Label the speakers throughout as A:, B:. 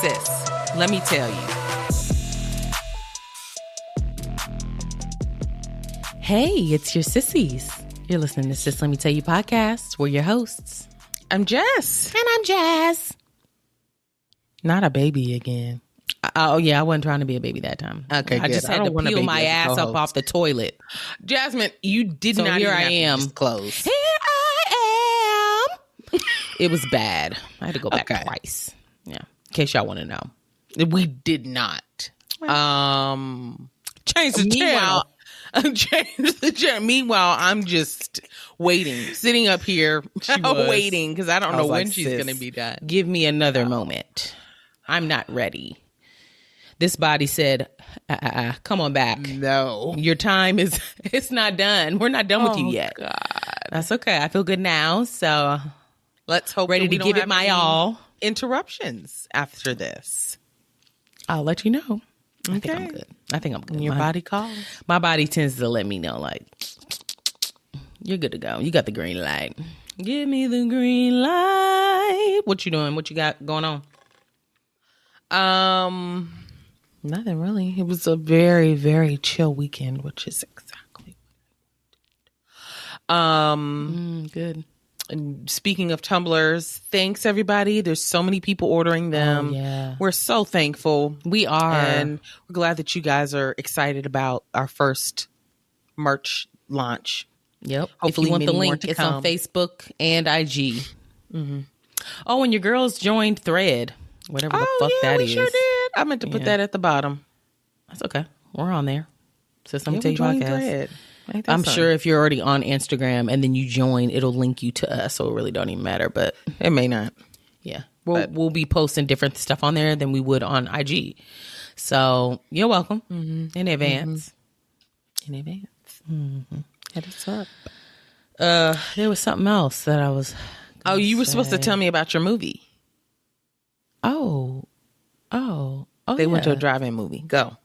A: sis, let me tell you. Hey, it's your sissies. You're listening to Sis Let Me Tell You podcast. We're your hosts.
B: I'm Jess.
A: And I'm Jazz.
B: Not a baby again.
A: Oh, yeah, I wasn't trying to be a baby that time.
B: Okay,
A: I just had to peel my ass up off the toilet.
B: Jasmine, you did not
A: here
B: even
A: I
B: have to
A: am.
B: just close.
A: Here I am. It was bad. I had to go back twice. Yeah, in case y'all want to know.
B: We did not. Change the channel. Change the channel. Meanwhile, I'm just waiting, sitting up here, waiting because I don't know when she's going to be done.
A: Give me another moment. I'm not ready. This body said, come on back.
B: No.
A: Your time is, it's not done. We're not done with you yet.
B: God.
A: That's okay. I feel good now. So
B: let's hope
A: ready to give it my all.
B: Interruptions after this.
A: I'll let you know.
B: Okay.
A: I think I'm good.
B: Your body calls.
A: My body tends to let me know, like, you're good to go. You got the green light. Give me the green light. What you doing? What you got going on?
B: Nothing really. It was a very, very chill weekend, which is exactly what I wanted.
A: Good.
B: And speaking of tumblers, thanks everybody. There's so many people ordering them.
A: Oh, yeah.
B: We're so thankful.
A: We are.
B: And we're glad that you guys are excited about our first merch launch.
A: Yep.
B: Hopefully
A: if you want the
B: many more
A: link,
B: to
A: it's
B: come.
A: on Facebook and IG. Mm-hmm. Oh, and your girls joined Thread. Whatever the fuck that is.
B: Sure did. I meant to put that at the bottom.
A: That's okay. We're on there. So let me tell you podcast. I'm sure if you're already on Instagram and then you join, it'll link you to us. So it really don't even matter, but
B: it may not.
A: Yeah. We'll be posting different stuff on there than we would on IG. So you're welcome in advance.
B: In advance.
A: Mm-hmm.
B: Hit us up.
A: There was something else that I was.
B: Oh, you were supposed to tell me about your movie.
A: Oh.
B: They went to a drive-in movie. Go.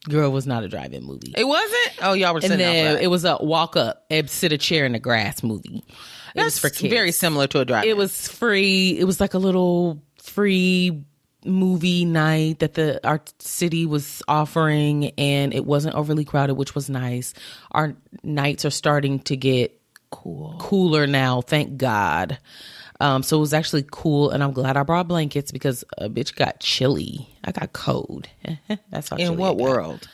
A: Girl, it was not a drive-in movie.
B: It wasn't? Oh, y'all were sitting outside.
A: It was a walk up and sit a chair in the grass movie. It was for kids.
B: Very similar to a drive-in.
A: It was free. It was like a little free movie night that our city was offering, and it wasn't overly crowded, which was nice. Our nights are starting to get cooler now, thank God. So it was actually cool, and I'm glad I brought blankets because a bitch got chilly. I got cold. That's how.
B: In what world?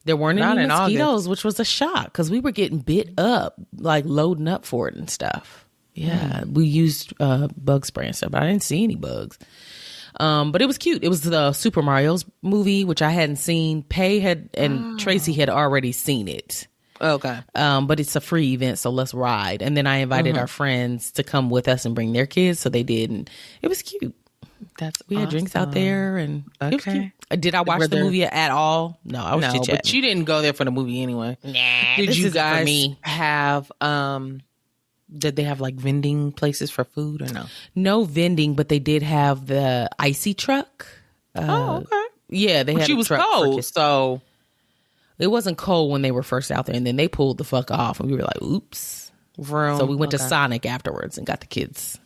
A: There weren't any mosquitoes, which was a shock because we were getting bit up, like loading up for it and stuff. Yeah, we used bug spray and stuff, but I didn't see any bugs. But it was cute. It was the Super Mario's movie, which I hadn't seen. Tracy had already seen it.
B: Okay.
A: But it's a free event, so let's ride. And then I invited our friends to come with us and bring their kids, so they did, and it was cute. We had drinks out there, and it was cute. Did I watch the movie at all? No, I was chit-chatting.
B: But you didn't go there for the movie anyway.
A: Nah,
B: did you guys have did they have like vending places for food or no?
A: No vending, but they did have the icy truck.
B: Okay.
A: Yeah, they had.
B: She was cold, so.
A: It wasn't cold when they were first out there, and then they pulled the fuck off, and we were like, oops. So we went to Sonic afterwards and got the kids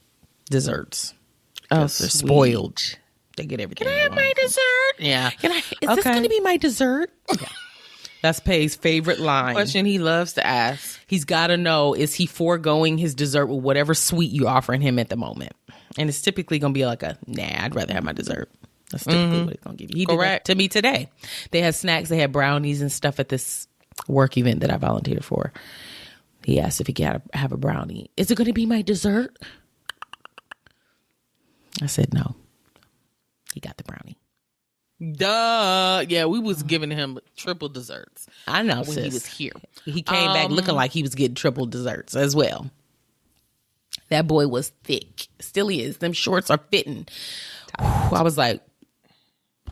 A: desserts.
B: Oh,
A: they're spoiled. They get everything.
B: Can I have my dessert? Yeah.
A: Is this going to be my dessert? Yeah. That's Pay's favorite line.
B: Question he loves to ask.
A: He's got to know, is he foregoing his dessert with whatever sweet you're offering him at the moment? And it's typically going to be like I'd rather have my dessert. That's typically what it's going to give you. He did that to me today. They had snacks. They had brownies and stuff at this work event that I volunteered for. He asked if he could have a brownie. Is it going to be my dessert? I said no. He got the brownie.
B: Duh. Yeah, we was giving him triple desserts.
A: I know,
B: when he was here.
A: He came back looking like he was getting triple desserts as well. That boy was thick. Still is. Them shorts are fitting. I was like,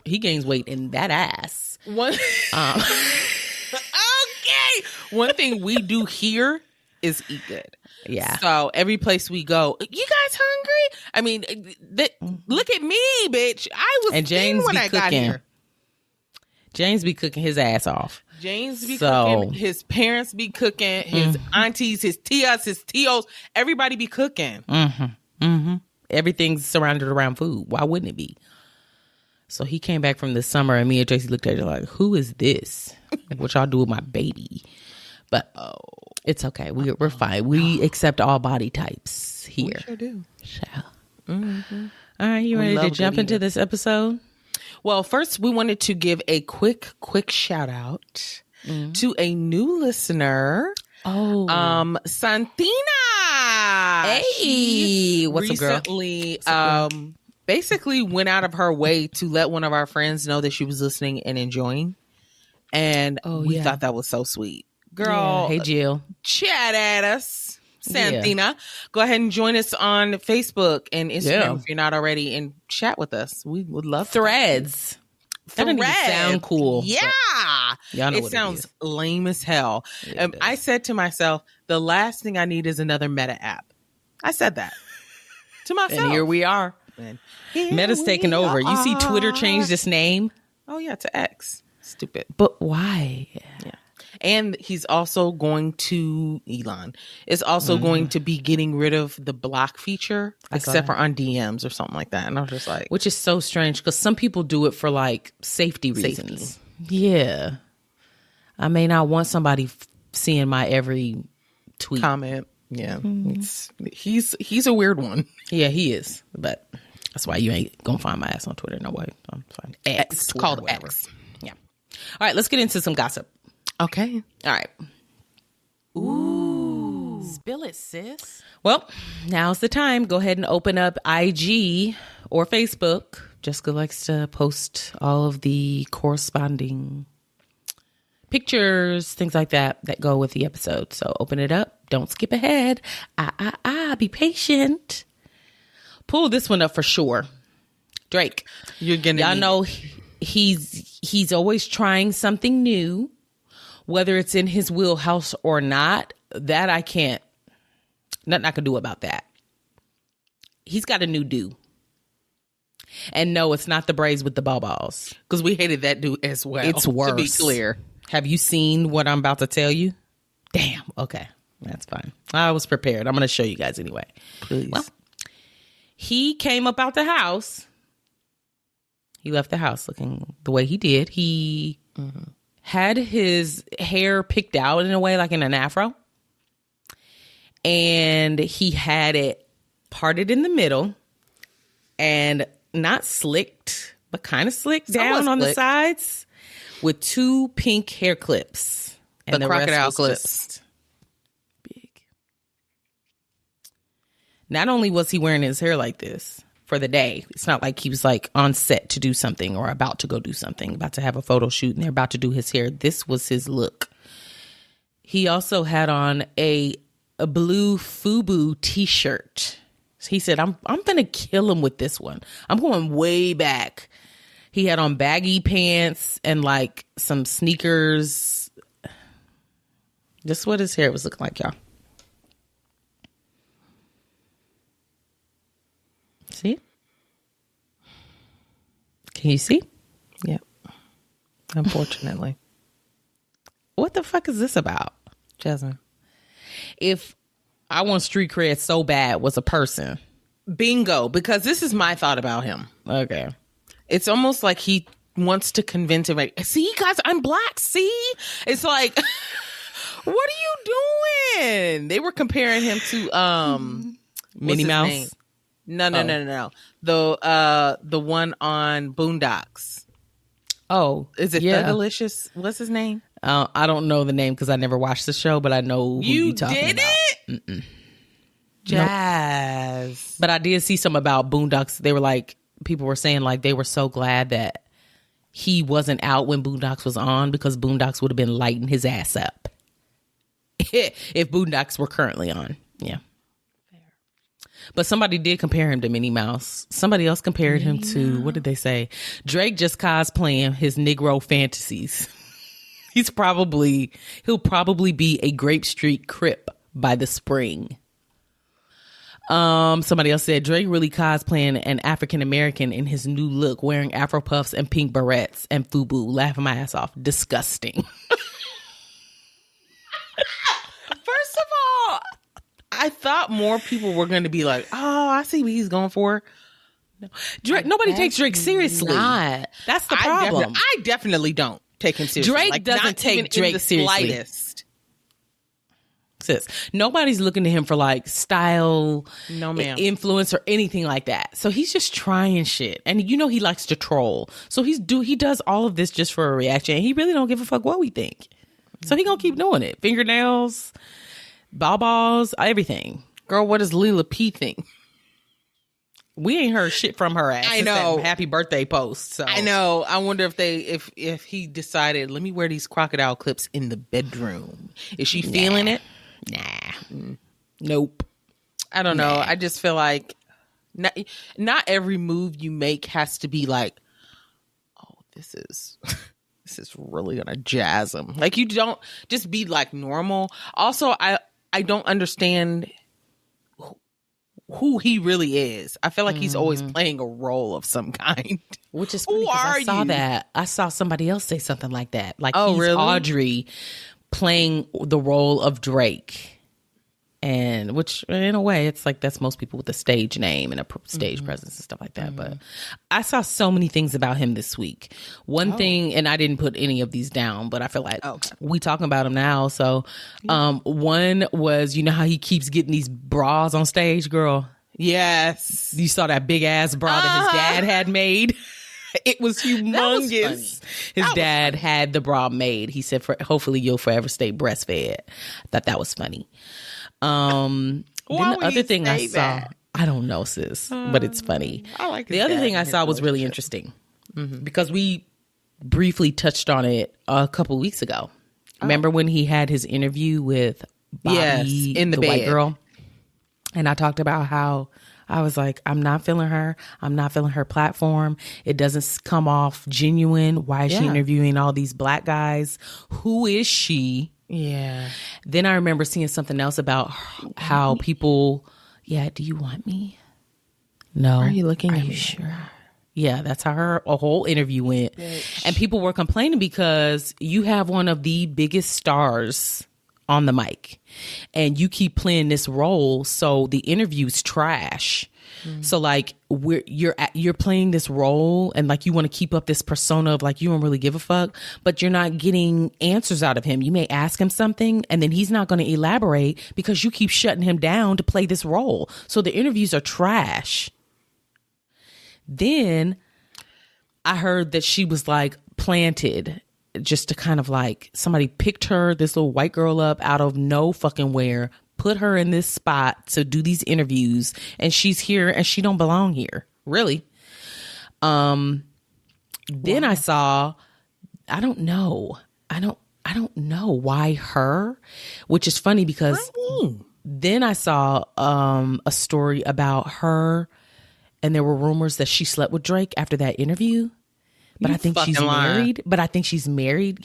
A: he gains weight in that ass.
B: Okay. One thing we do here is eat good.
A: Yeah.
B: So every place we go, you guys hungry? I mean, look at me, bitch. I was James when I got here.
A: James be cooking his ass off.
B: James be cooking. His parents be cooking. His aunties, his tias, his tios. Everybody be cooking.
A: Everything's surrounded around food. Why wouldn't it be? So he came back from the summer, and me and Tracy looked at her like, who is this? What y'all do with my baby? But it's okay. We're fine. We accept all body types here.
B: We sure do.
A: Mm-hmm. All right, you ready to jump into this episode?
B: Well, first, we wanted to give a quick shout out to a new listener. Santina.
A: Hey, what's up, girl?
B: Recently, basically went out of her way to let one of our friends know that she was listening and enjoying. And we thought that was so sweet. Girl,
A: hey, Jill.
B: Chat at us, Santina. Go ahead and join us on Facebook and Instagram if you're not already, and chat with us. We would love
A: Threads. That doesn't even sound cool.
B: Yeah.
A: Y'all know
B: it sounds lame as hell. I said to myself, the last thing I need is another Meta app. I said that to myself.
A: And here we are. Meta's taking over. You see Twitter changed its name?
B: Oh, yeah, to X. Stupid.
A: But why?
B: Yeah. And he's also going to, Elon is also going to be getting rid of the block feature, except for on DMs or something like that. And I was just like,
A: which is so strange because some people do it for like safety reasons. Yeah. I may not want somebody seeing my every tweet.
B: Comment. Yeah. He's a weird one.
A: Yeah, he is. But that's why you ain't going to find my ass on Twitter. No way. I'm fine.
B: It's called X.
A: Yeah. All right, let's get into some gossip.
B: Okay.
A: All right.
B: Ooh. Spill it, sis.
A: Well, now's the time. Go ahead and open up IG or Facebook. Jessica likes to post all of the corresponding pictures, things like that go with the episode. So open it up. Don't skip ahead. Be patient. Pull this one up for sure. Drake. Y'all know he's always trying something new. Whether it's in his wheelhouse or not, that I can't, nothing I can do about that. He's got a new do. And no, it's not the braids with the balls.
B: Because we hated that dude as well.
A: It's worse.
B: To be clear.
A: Have you seen what I'm about to tell you? Damn. Okay. That's fine. I was prepared. I'm going to show you guys anyway.
B: Please.
A: Well, he came up out the house. He left the house looking the way he did. He... had his hair picked out in a way like in an afro. And he had it parted in the middle and not slicked, but kind of slicked down on the sides with 2 pink hair clips.
B: And the crocodile clips.
A: Big. Not only was he wearing his hair like this for the day, it's not like he was like on set to do something or about to go do something, about to have a photo shoot and they're about to do his hair. This was his look. He also had on a blue FUBU t-shirt. He said, I'm gonna kill him with this one. I'm going way back. He had on baggy pants and like some sneakers. This is what his hair was looking like, y'all. See? Can you see?
B: Yep. Unfortunately.
A: What the fuck is this about?
B: Jasmine.
A: If I Want Street Cred So Bad was a person.
B: Bingo. Because this is my thought about him.
A: Okay.
B: It's almost like he wants to convince everybody, see, guys, I'm black. See? It's like, what are you doing? They were comparing him to
A: Minnie Mouse.
B: No. The one on Boondocks.
A: Oh,
B: is it Thuggalicious? What's his name?
A: I don't know the name because I never watched the show, but I know who you talking about.
B: Mm-mm. Jazz.
A: Nope. But I did see some about Boondocks. They were like, people were saying like they were so glad that he wasn't out when Boondocks was on because Boondocks would have been lighting his ass up if Boondocks were currently on. Yeah. But somebody did compare him to Minnie Mouse. Somebody else compared him to, what did they say? Drake just cosplaying his Negro fantasies. He'll probably be a Grape Street Crip by the spring. Somebody else said Drake really cosplaying an African American in his new look, wearing Afro puffs and pink barrettes and FUBU, laughing my ass off. Disgusting.
B: First of all, I thought more people were going to be like, oh, I see what he's going for.
A: Drake, nobody takes Drake seriously.
B: Not.
A: That's the problem.
B: I definitely don't take him seriously.
A: Drake doesn't take Drake seriously.
B: Slightest.
A: Sis, nobody's looking to him for like style,
B: No, ma'am.
A: influence, or anything like that. So he's just trying shit, and you know he likes to troll. So he does all of this just for a reaction. And he really don't give a fuck what we think. So he gonna keep doing it. Fingernails, balls, everything.
B: Girl, what does Lila P think?
A: We ain't heard shit from her ass.
B: I know.
A: That happy birthday post. So
B: I know. I wonder if he decided, let me wear these crocodile clips in the bedroom. Is she feeling it?
A: Nah. Nope.
B: I don't know. I just feel like not every move you make has to be like, oh, this is really gonna jazz him. Like, you don't just be like normal. Also, I don't understand who he really is. I feel like he's always playing a role of some kind.
A: Which is funny, 'cause I saw that. I saw somebody else say something like that. Like, he's
B: really?
A: Audrey playing the role of Drake. And which, in a way, it's like that's most people with a stage name and a stage presence and stuff like that. But I saw so many things about him this week. One thing, and I didn't put any of these down, but I feel like we talking about him now. So one was, you know how he keeps getting these bras on stage, girl?
B: Yes.
A: You saw that big ass bra that his dad had made? It was humongous. His dad had the bra made. He said, hopefully you'll forever stay breastfed. I thought that was funny. Then the other thing I saw, I don't know, sis, but it's funny.
B: I like
A: the other thing I saw was really interesting because we briefly touched on it a couple weeks ago. Remember when he had his interview with Bobby,
B: in the bed.
A: white girl? And I talked about how I was like, I'm not feeling her. I'm not feeling her platform. It doesn't come off genuine. Why is she interviewing all these black guys? Who is she?
B: Yeah.
A: Then I remember seeing something else about how people, do you want me? No.
B: Are you looking at me?
A: Sure? Yeah, that's how a whole interview went. Bitch. And people were complaining because you have one of the biggest stars on the mic and you keep playing this role, so the interview's trash. So like you're playing this role and like you want to keep up this persona of like you don't really give a fuck, but you're not getting answers out of him. You may ask him something and then he's not going to elaborate because you keep shutting him down to play this role. So the interviews are trash. Then I heard that she was like planted just to kind of like somebody picked her, this little white girl, up out of no fucking where, put her in this spot to do these interviews, and she's here and she don't belong here, really. Then I saw, I don't know why her, which is funny because then I saw a story about her, and there were rumors that she slept with Drake after that interview. But I think she's married. But I think she's married.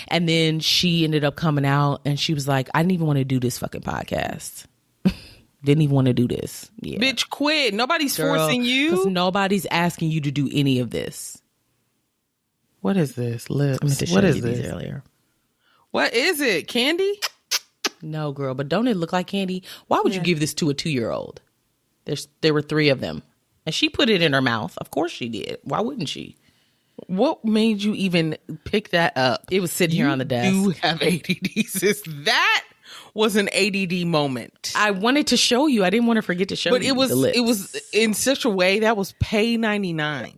A: And then she ended up coming out and she was like, I didn't even want to do this fucking podcast. Didn't even want to do this. Yeah.
B: Bitch, quit. Nobody's forcing you.
A: Because nobody's asking you to do any of this.
B: What is this? Lips.
A: I meant to show you these earlier.
B: What is it? Candy?
A: No, girl. But don't it look like candy? Why would you give this to a 2-year-old? There were 3 of them. And she put it in her mouth. Of course she did. Why wouldn't she?
B: What made you even pick that up?
A: It was sitting here on the desk.
B: You have ADD, sis. That was an ADD moment.
A: I wanted to show you. I didn't want to forget to show you.
B: But it was in such a way that was pay 99.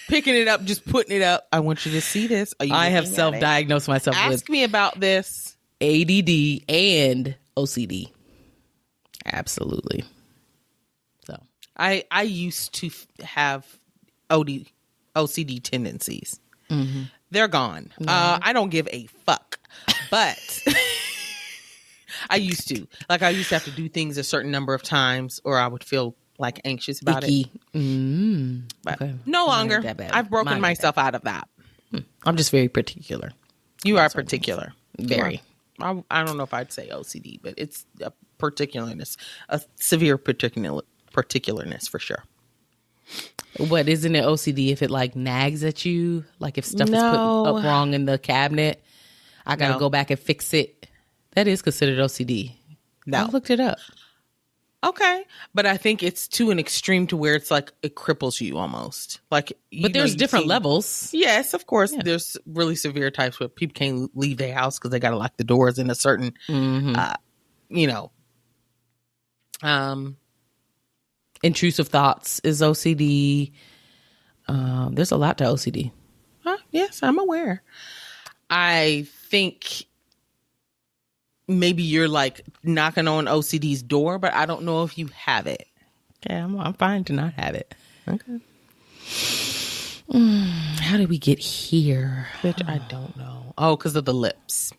B: Picking it up, just putting it up. I want you to see this.
A: I have self-diagnosed myself with.
B: Ask me about this.
A: ADD and OCD. Absolutely. So
B: I used to have OCD tendencies. They're gone. I don't give a fuck. But I used to. Like, I used to have to do things a certain number of times or I would feel like anxious about it. But no longer. I've broken myself out of that.
A: I'm just very particular.
B: You are particular.
A: Very.
B: I don't know if I'd say OCD, but it's a particularness, a severe particularness for sure.
A: What, isn't it OCD if it like nags at you? Like if stuff is put up wrong in the cabinet, I gotta go back and fix it. That is considered OCD.
B: No.
A: I looked it up.
B: Okay, but I think it's to an extreme to where it's like it cripples you almost. Like,
A: But there's different levels.
B: Yes, of course. Yeah. There's really severe types where people can't leave their house because they got to lock the doors in a certain,
A: intrusive thoughts is OCD. There's a lot to OCD.
B: Yes, I'm aware. I think maybe you're like knocking on OCD's door, but I don't know if you have it.
A: Okay, I'm fine to not have it.
B: Okay.
A: How did we get here?
B: Bitch, I don't know. Oh, because of the lips.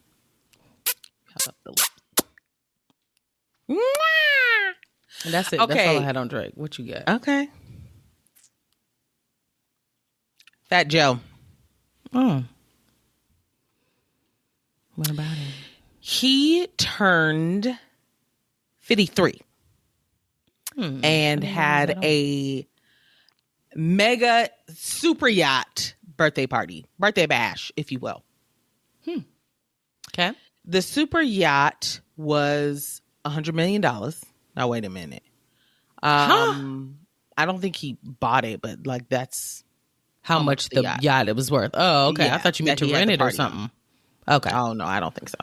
A: That's it.
B: Okay.
A: That's all I had on Drake. What you got?
B: Okay. Fat Joe.
A: Oh. What about him?
B: He turned 53 and had a mega super yacht birthday bash, if you will.
A: Okay.
B: The super yacht was $100 million. Now, wait a minute. I don't think he bought it, but like that's
A: how much the yacht it was worth. Oh, okay.
B: Yeah,
A: I thought you meant to rent it or something. Okay.
B: Oh, no, I don't think so.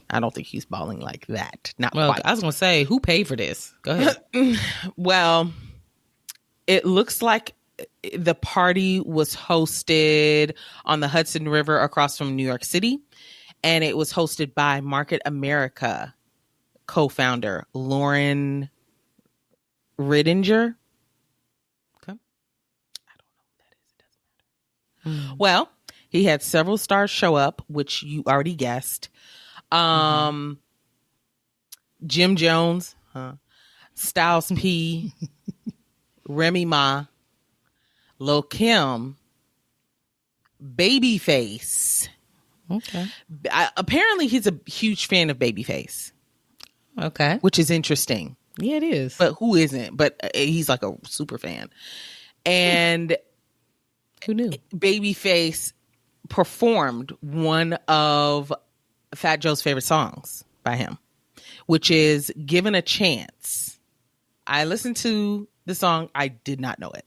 B: I don't think he's balling like that. Not quite.
A: I was going to say, who paid for this? Go ahead.
B: Well, it looks like the party was hosted on the Hudson River across from New York City. And it was hosted by Market America co-founder Lauren Riddinger.
A: Okay.
B: I don't know what that is. It doesn't matter. Well, he had several stars show up, which you already guessed. Jim Jones, Styles P, Remy Ma, Lil' Kim, Babyface.
A: Okay.
B: Apparently, he's a huge fan of Babyface.
A: Okay.
B: Which is interesting.
A: Yeah, it is.
B: But who isn't? But he's like a super fan. And
A: who knew?
B: Babyface performed one of Fat Joe's favorite songs by him, which is Given a Chance. I listened to the song. I did not know it.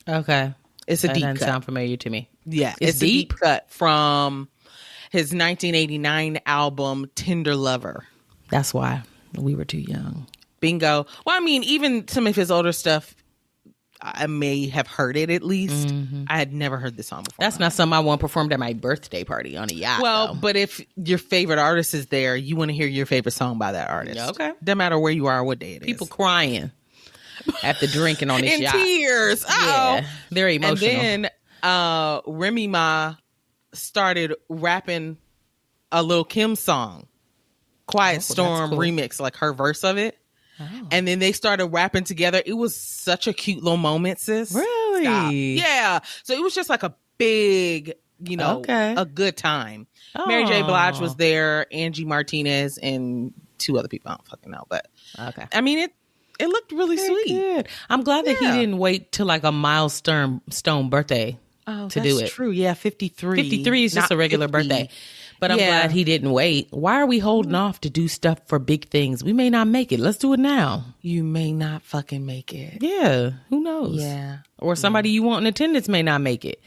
A: Okay.
B: It's a deep cut.
A: Sound familiar to me.
B: Yeah. It's a deep cut from his 1989 album, Tender Lover.
A: That's why we were too young.
B: Bingo. Well, I mean, even some of his older stuff, I may have heard it at least. I had never heard this song before.
A: That's not something I want performed at my birthday party on a yacht.
B: Well, but if your favorite artist is there, you want to hear your favorite song by that artist.
A: Okay.
B: Doesn't matter where you are or what day it is.
A: People crying after drinking on this
B: in
A: yacht.
B: Tears.
A: Yeah, very emotional.
B: And then Remy Ma started rapping a Lil' Kim song, Quiet Storm remix, like her verse of it. Oh. And then they started rapping together. It was such a cute little moment, sis.
A: Really?
B: Stop. Yeah. So it was just like a big, a good time. Oh. Mary J. Blige was there, Angie Martinez, and two other people. I don't fucking know. But
A: okay.
B: I mean, it looked really sweet.
A: Good. I'm glad that he didn't wait till like a milestone birthday to do it.
B: That's true. Yeah, 53.
A: 53 is just a regular
B: 50.
A: Birthday. But I'm glad he didn't wait. Why are we holding off to do stuff for big things? We may not make it. Let's do it now.
B: You may not fucking make it.
A: Yeah. Who knows?
B: Yeah.
A: Or somebody you want in attendance may not make it.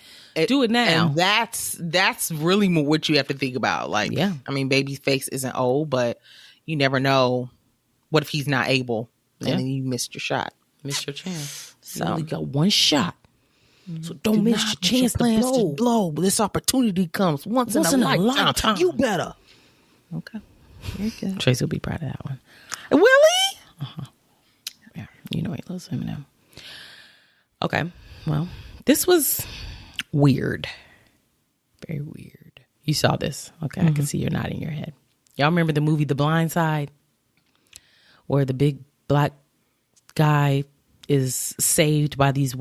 A: Do it now.
B: And that's really more what you have to think about. Like, I mean, Babyface isn't old, but you never know. What if he's not able? And then you missed your shot.
A: Missed your chance.
B: So
A: you only got one shot.
B: So don't miss your chance to blow. This opportunity comes once in a lifetime. You better. Okay. Very good.
A: Trace will be proud of that one.
B: Will he?
A: Uh-huh. Yeah. You know he loves him now. Okay. Well, this was weird. Very weird. You saw this. Okay. I can see you're nodding your head. Y'all remember the movie The Blindside? Where the big black guy is saved by this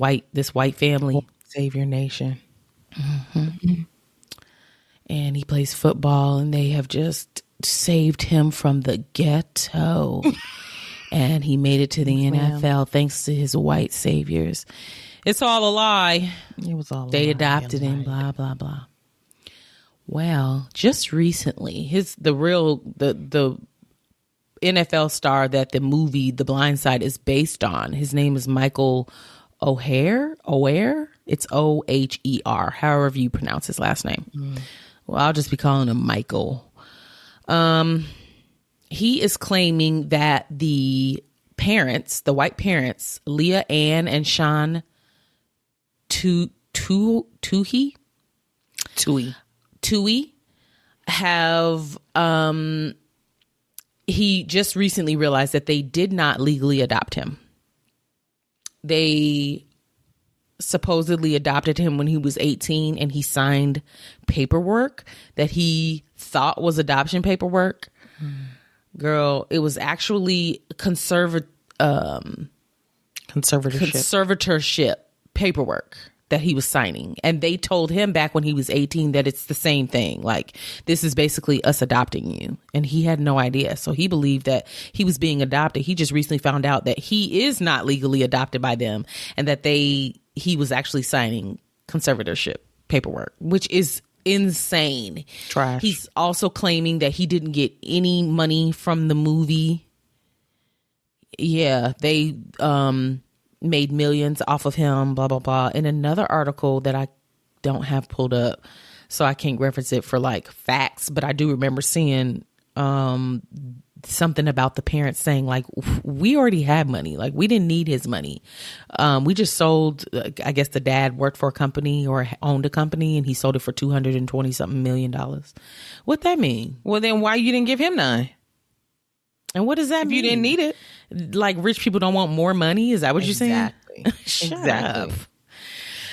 A: white family.
B: Save your nation.
A: Mm-hmm. And he plays football, and they have just saved him from the ghetto. And he made it to the NFL thanks to his white saviors. It's all a lie.
B: It was all
A: they adopted him, blah, blah, blah. Well, just recently, the NFL star that the movie The Blind Side is based on. His name is Michael Oher. It's Oher, however you pronounce his last name. Well, I'll just be calling him Michael. He is claiming that the parents, the white parents, Leah Ann and Sean Toohey have he just recently realized that they did not legally adopt him. They supposedly adopted him when he was 18 and he signed paperwork that he thought was adoption paperwork. Girl, it was actually conservatorship paperwork that he was signing. And they told him back when he was 18 that it's the same thing. Like, this is basically us adopting you. And he had no idea. So he believed that he was being adopted. He just recently found out that he is not legally adopted by them and that he was actually signing conservatorship paperwork, which is insane.
B: Trash.
A: He's also claiming that he didn't get any money from the movie. Yeah, they made millions off of him, blah, blah, blah. In another article that I don't have pulled up, so I can't reference it for like facts, but I do remember seeing something about the parents saying like, we already had money. Like, we didn't need his money. We just sold, I guess the dad worked for a company or owned a company and he sold it for $220 something million. What that mean?
B: Well, then why you didn't give him none?
A: And what does that mean?
B: You didn't need it.
A: Like, rich people don't want more money? Is that what you're saying? Shut up.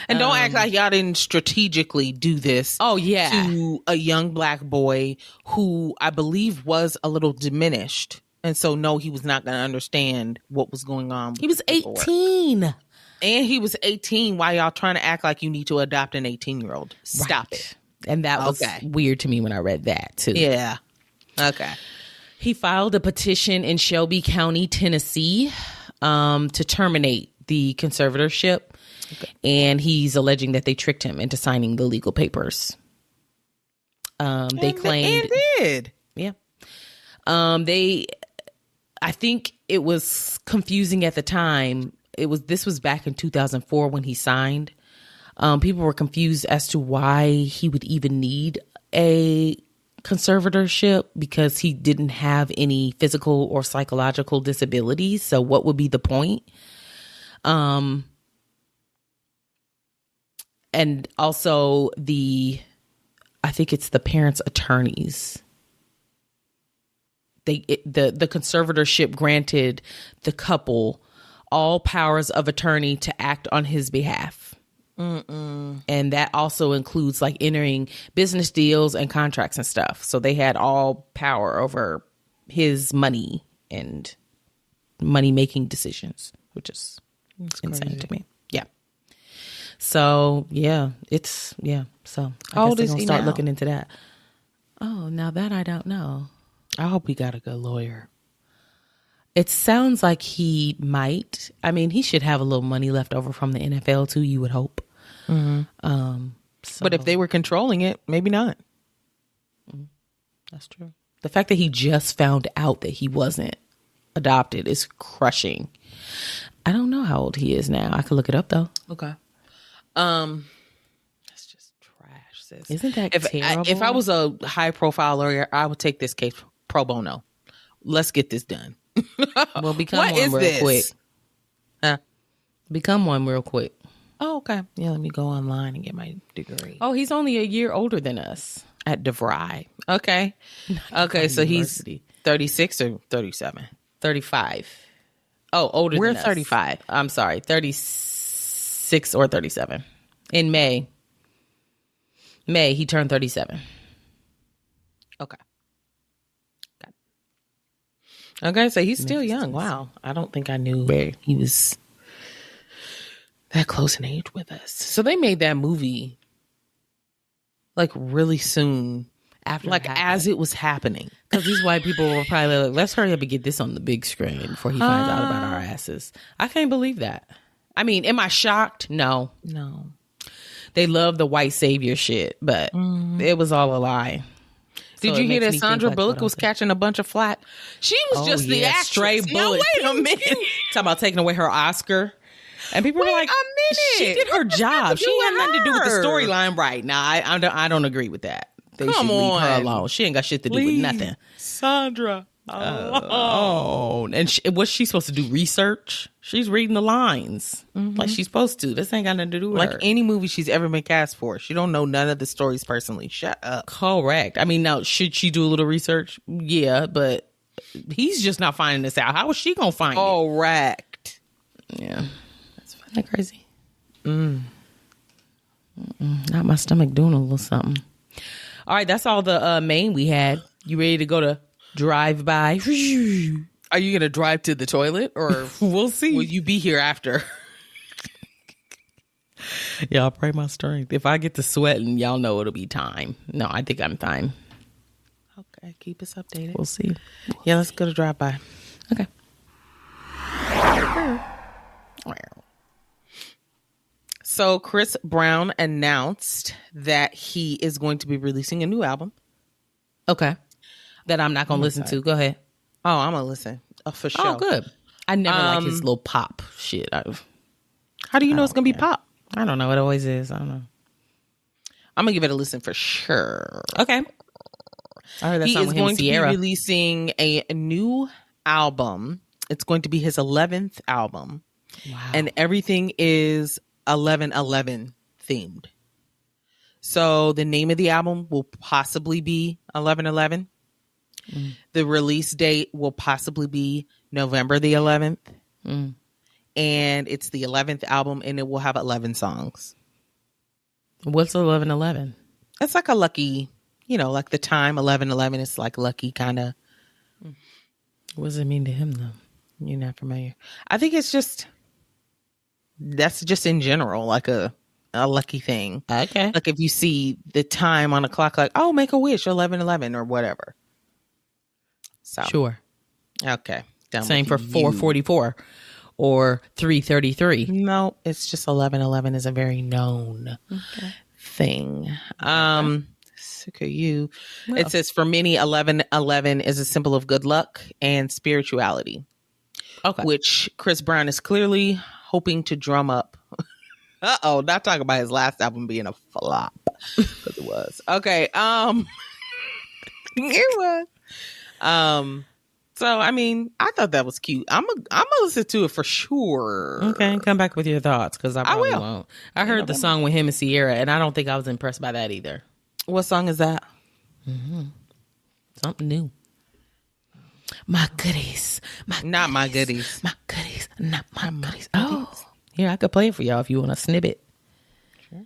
B: And don't act like y'all didn't strategically do this.
A: Oh, yeah.
B: To a young black boy who I believe was a little diminished. And so, no, he was not going to understand what was going on.
A: He was 18.
B: And he was 18. Why y'all trying to act like you need to adopt an 18-year-old? Stop it.
A: And that was weird to me when I read that, too.
B: Yeah. Okay.
A: He filed a petition in Shelby County, Tennessee, to terminate the conservatorship. Okay. And he's alleging that they tricked him into signing the legal papers. They claimed.
B: And did.
A: Yeah. I think it was confusing at the time. This was back in 2004 when he signed. People were confused as to why he would even need a conservatorship because he didn't have any physical or psychological disabilities. So what would be the point? And also I think it's the parents' attorneys. The conservatorship granted the couple all powers of attorney to act on his behalf. And that also includes like entering business deals and contracts and stuff. So they had all power over his money and money making decisions, which is insane to me. Yeah. So yeah, So I guess they're gonna start looking into that. Oh, now that I don't know.
B: I hope he got a good lawyer.
A: It sounds like he might. I mean, he should have a little money left over from the NFL too, you would hope.
B: Mm-hmm. But if they were controlling it, maybe not.
A: That's true. The fact that he just found out that he wasn't adopted is crushing. I don't know how old he is now. I could look it up though.
B: Okay. That's just trash, sis.
A: Isn't that terrible?
B: If I was a high profile lawyer, I would take this case pro bono. Let's get this done.
A: Well, become one real quick.
B: Huh?
A: Become one real quick.
B: Oh, okay. Yeah, let me go online and get my degree.
A: Oh, he's only a year older than us.
B: At DeVry. Okay. Okay, so
A: University.
B: He's 36 or 37?
A: 35. Oh, older
B: We're
A: than us.
B: 35.
A: I'm sorry, 36 or 37. In May, he turned 37.
B: Okay. Okay, so he's still young. Wow. I don't think I knew he was that close in age with us. So they made that movie like really soon
A: After
B: like as it was happening.
A: Because these white people were probably like, let's hurry up and get this on the big screen before he finds out about our asses. I can't believe that. I mean, am I shocked? No. They love the white savior shit, but it was all a lie.
B: Did you hear that Sandra Bullock was catching a bunch of flack? She was just the actress.
A: Stray bullet.
B: Wait a minute.
A: Talking about taking away her Oscar. And people were like, she did her job. She ain't had nothing to do with the storyline right now. I don't agree with that. They should leave her alone. She ain't got shit to do with nothing.
B: Sandra.
A: And what's she supposed to do? Research? She's reading the lines like she's supposed to. This ain't got nothing to do with her.
B: Like any movie she's ever been cast for. She don't know none of the stories personally. Shut up.
A: Correct. I mean, now, should she do a little research? Yeah, but he's just not finding this out. How is she going to find it?
B: Correct.
A: Yeah. That's fucking crazy. Not my stomach doing a little something. All right, that's all the main we had. You ready to go to drive by?
B: Are you gonna drive to the toilet, or
A: we'll see?
B: Will you be here after?
A: Y'all pray my strength. If I get to sweating, y'all know it'll be time. No, I think I'm fine.
B: Okay, keep us updated.
A: We'll see.
B: Yeah, let's go to drive by.
A: Okay.
B: So Chris Brown announced that he is going to be releasing a new album.
A: Okay. That I'm not going to listen to. Go ahead.
B: Oh, I'm going to listen. Oh, for sure.
A: Oh, good. I never like his little pop shit.
B: How do you know it's going to be pop?
A: I don't know. It always is. I don't know.
B: I'm going to give it a listen for sure.
A: Okay. I heard that
B: he
A: song
B: is
A: with him
B: going to
A: Sierra.
B: be releasing a new album. It's going to be his 11th album.
A: Wow.
B: And everything is 11/11 themed. So the name of the album will possibly be 11/11. The release date will possibly be November the 11th. And it's the 11th album, and it will have 11 songs.
A: What's 11/11?
B: It's like a lucky, like the time 11/11 is like lucky kind of.
A: What does it mean to him, though?
B: You're not familiar. I think it's that's just in general, like a lucky thing.
A: Okay.
B: Like if you see the time on a clock, like, oh, make a wish, 11/11 or whatever. So
A: sure.
B: Okay.
A: Same for 4:44 or 3:33.
B: No, it's just 11/11 is a very known thing. Sick of you. Well. It says for many, 11/11 is a symbol of good luck and spirituality. Okay. Which Chris Brown is clearly hoping to drum up. Not talking about his last album being a flop. Because it was. Okay. It was. So I mean, I thought that was cute. I'm gonna listen to it for sure.
A: Okay, come back with your thoughts because I probably won't. I heard the song with him and Sierra, and I don't think I was impressed by that either.
B: What song is that?
A: Something new. My goodies.
B: Not my goodies.
A: My goodies. Not my goodies. Oh, here, I could play it for y'all if you want a snippet. Sure.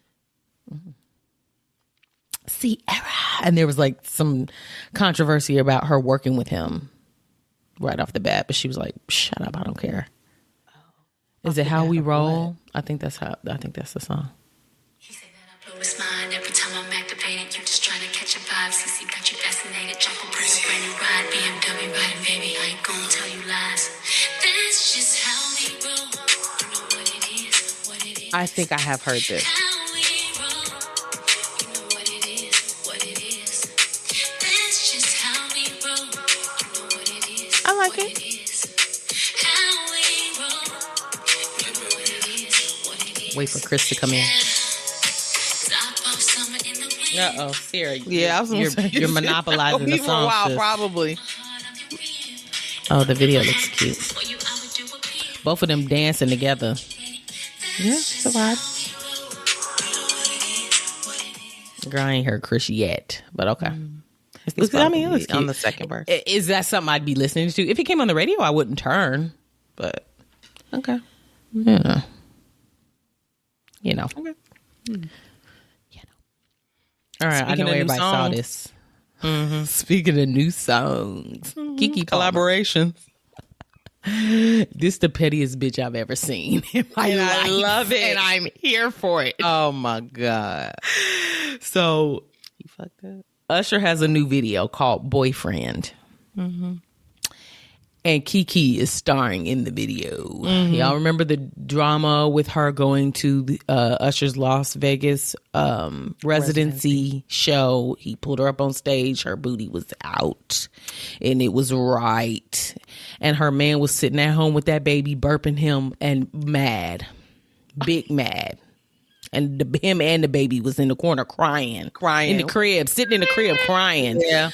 A: Sierra. And there was like some controversy about her working with him right off the bat, but she was like, shut up, I don't care. Is it How We Roll? I think that's the song.
C: He said that I blow his mind every time I'm activated. You just trying to catch a vibe. CC got you fascinated. Jump on brand new ride. BMW riding, baby. I ain't gonna tell you lies. That's just how we roll. You know what it is, what it is.
B: I think I have heard this.
C: How we roll. You know what it is, what it is. That's just how we roll. You know what it is.
B: I like
C: what
B: it.
C: is. How we roll. You know what it is, what it is.
A: Wait for Chris to come in.
B: Uh-oh,
A: Sarah.
B: Yeah,
A: you're monopolizing the song.
B: Wow, probably.
A: Oh, the video looks cute. Both of them dancing together.
B: Yeah, it's a vibe.
A: Girl, I ain't heard Chris yet, but okay.
B: It looks cute on the second verse.
A: Is that something I'd be listening to? If it came on the radio, I wouldn't turn. But
B: okay,
A: you know.
B: Okay.
A: All right, I know everybody saw this. Speaking of new songs, Keke Palmer.
B: Collaborations.
A: This the pettiest bitch I've ever seen in my life.
B: I love it,
A: and I'm here for it.
B: Oh my god!
A: So
B: you fucked up.
A: Usher has a new video called "Boyfriend," and And Keke is starring in the video. Y'all remember the drama with her going to the, Usher's Las Vegas residency show? He pulled her up on stage. Her booty was out. And it was right. And her man was sitting at home with that baby, burping him and mad. Big mad. And him and the baby was in the corner crying. In the crib. Sitting in the crib crying.
B: Yeah.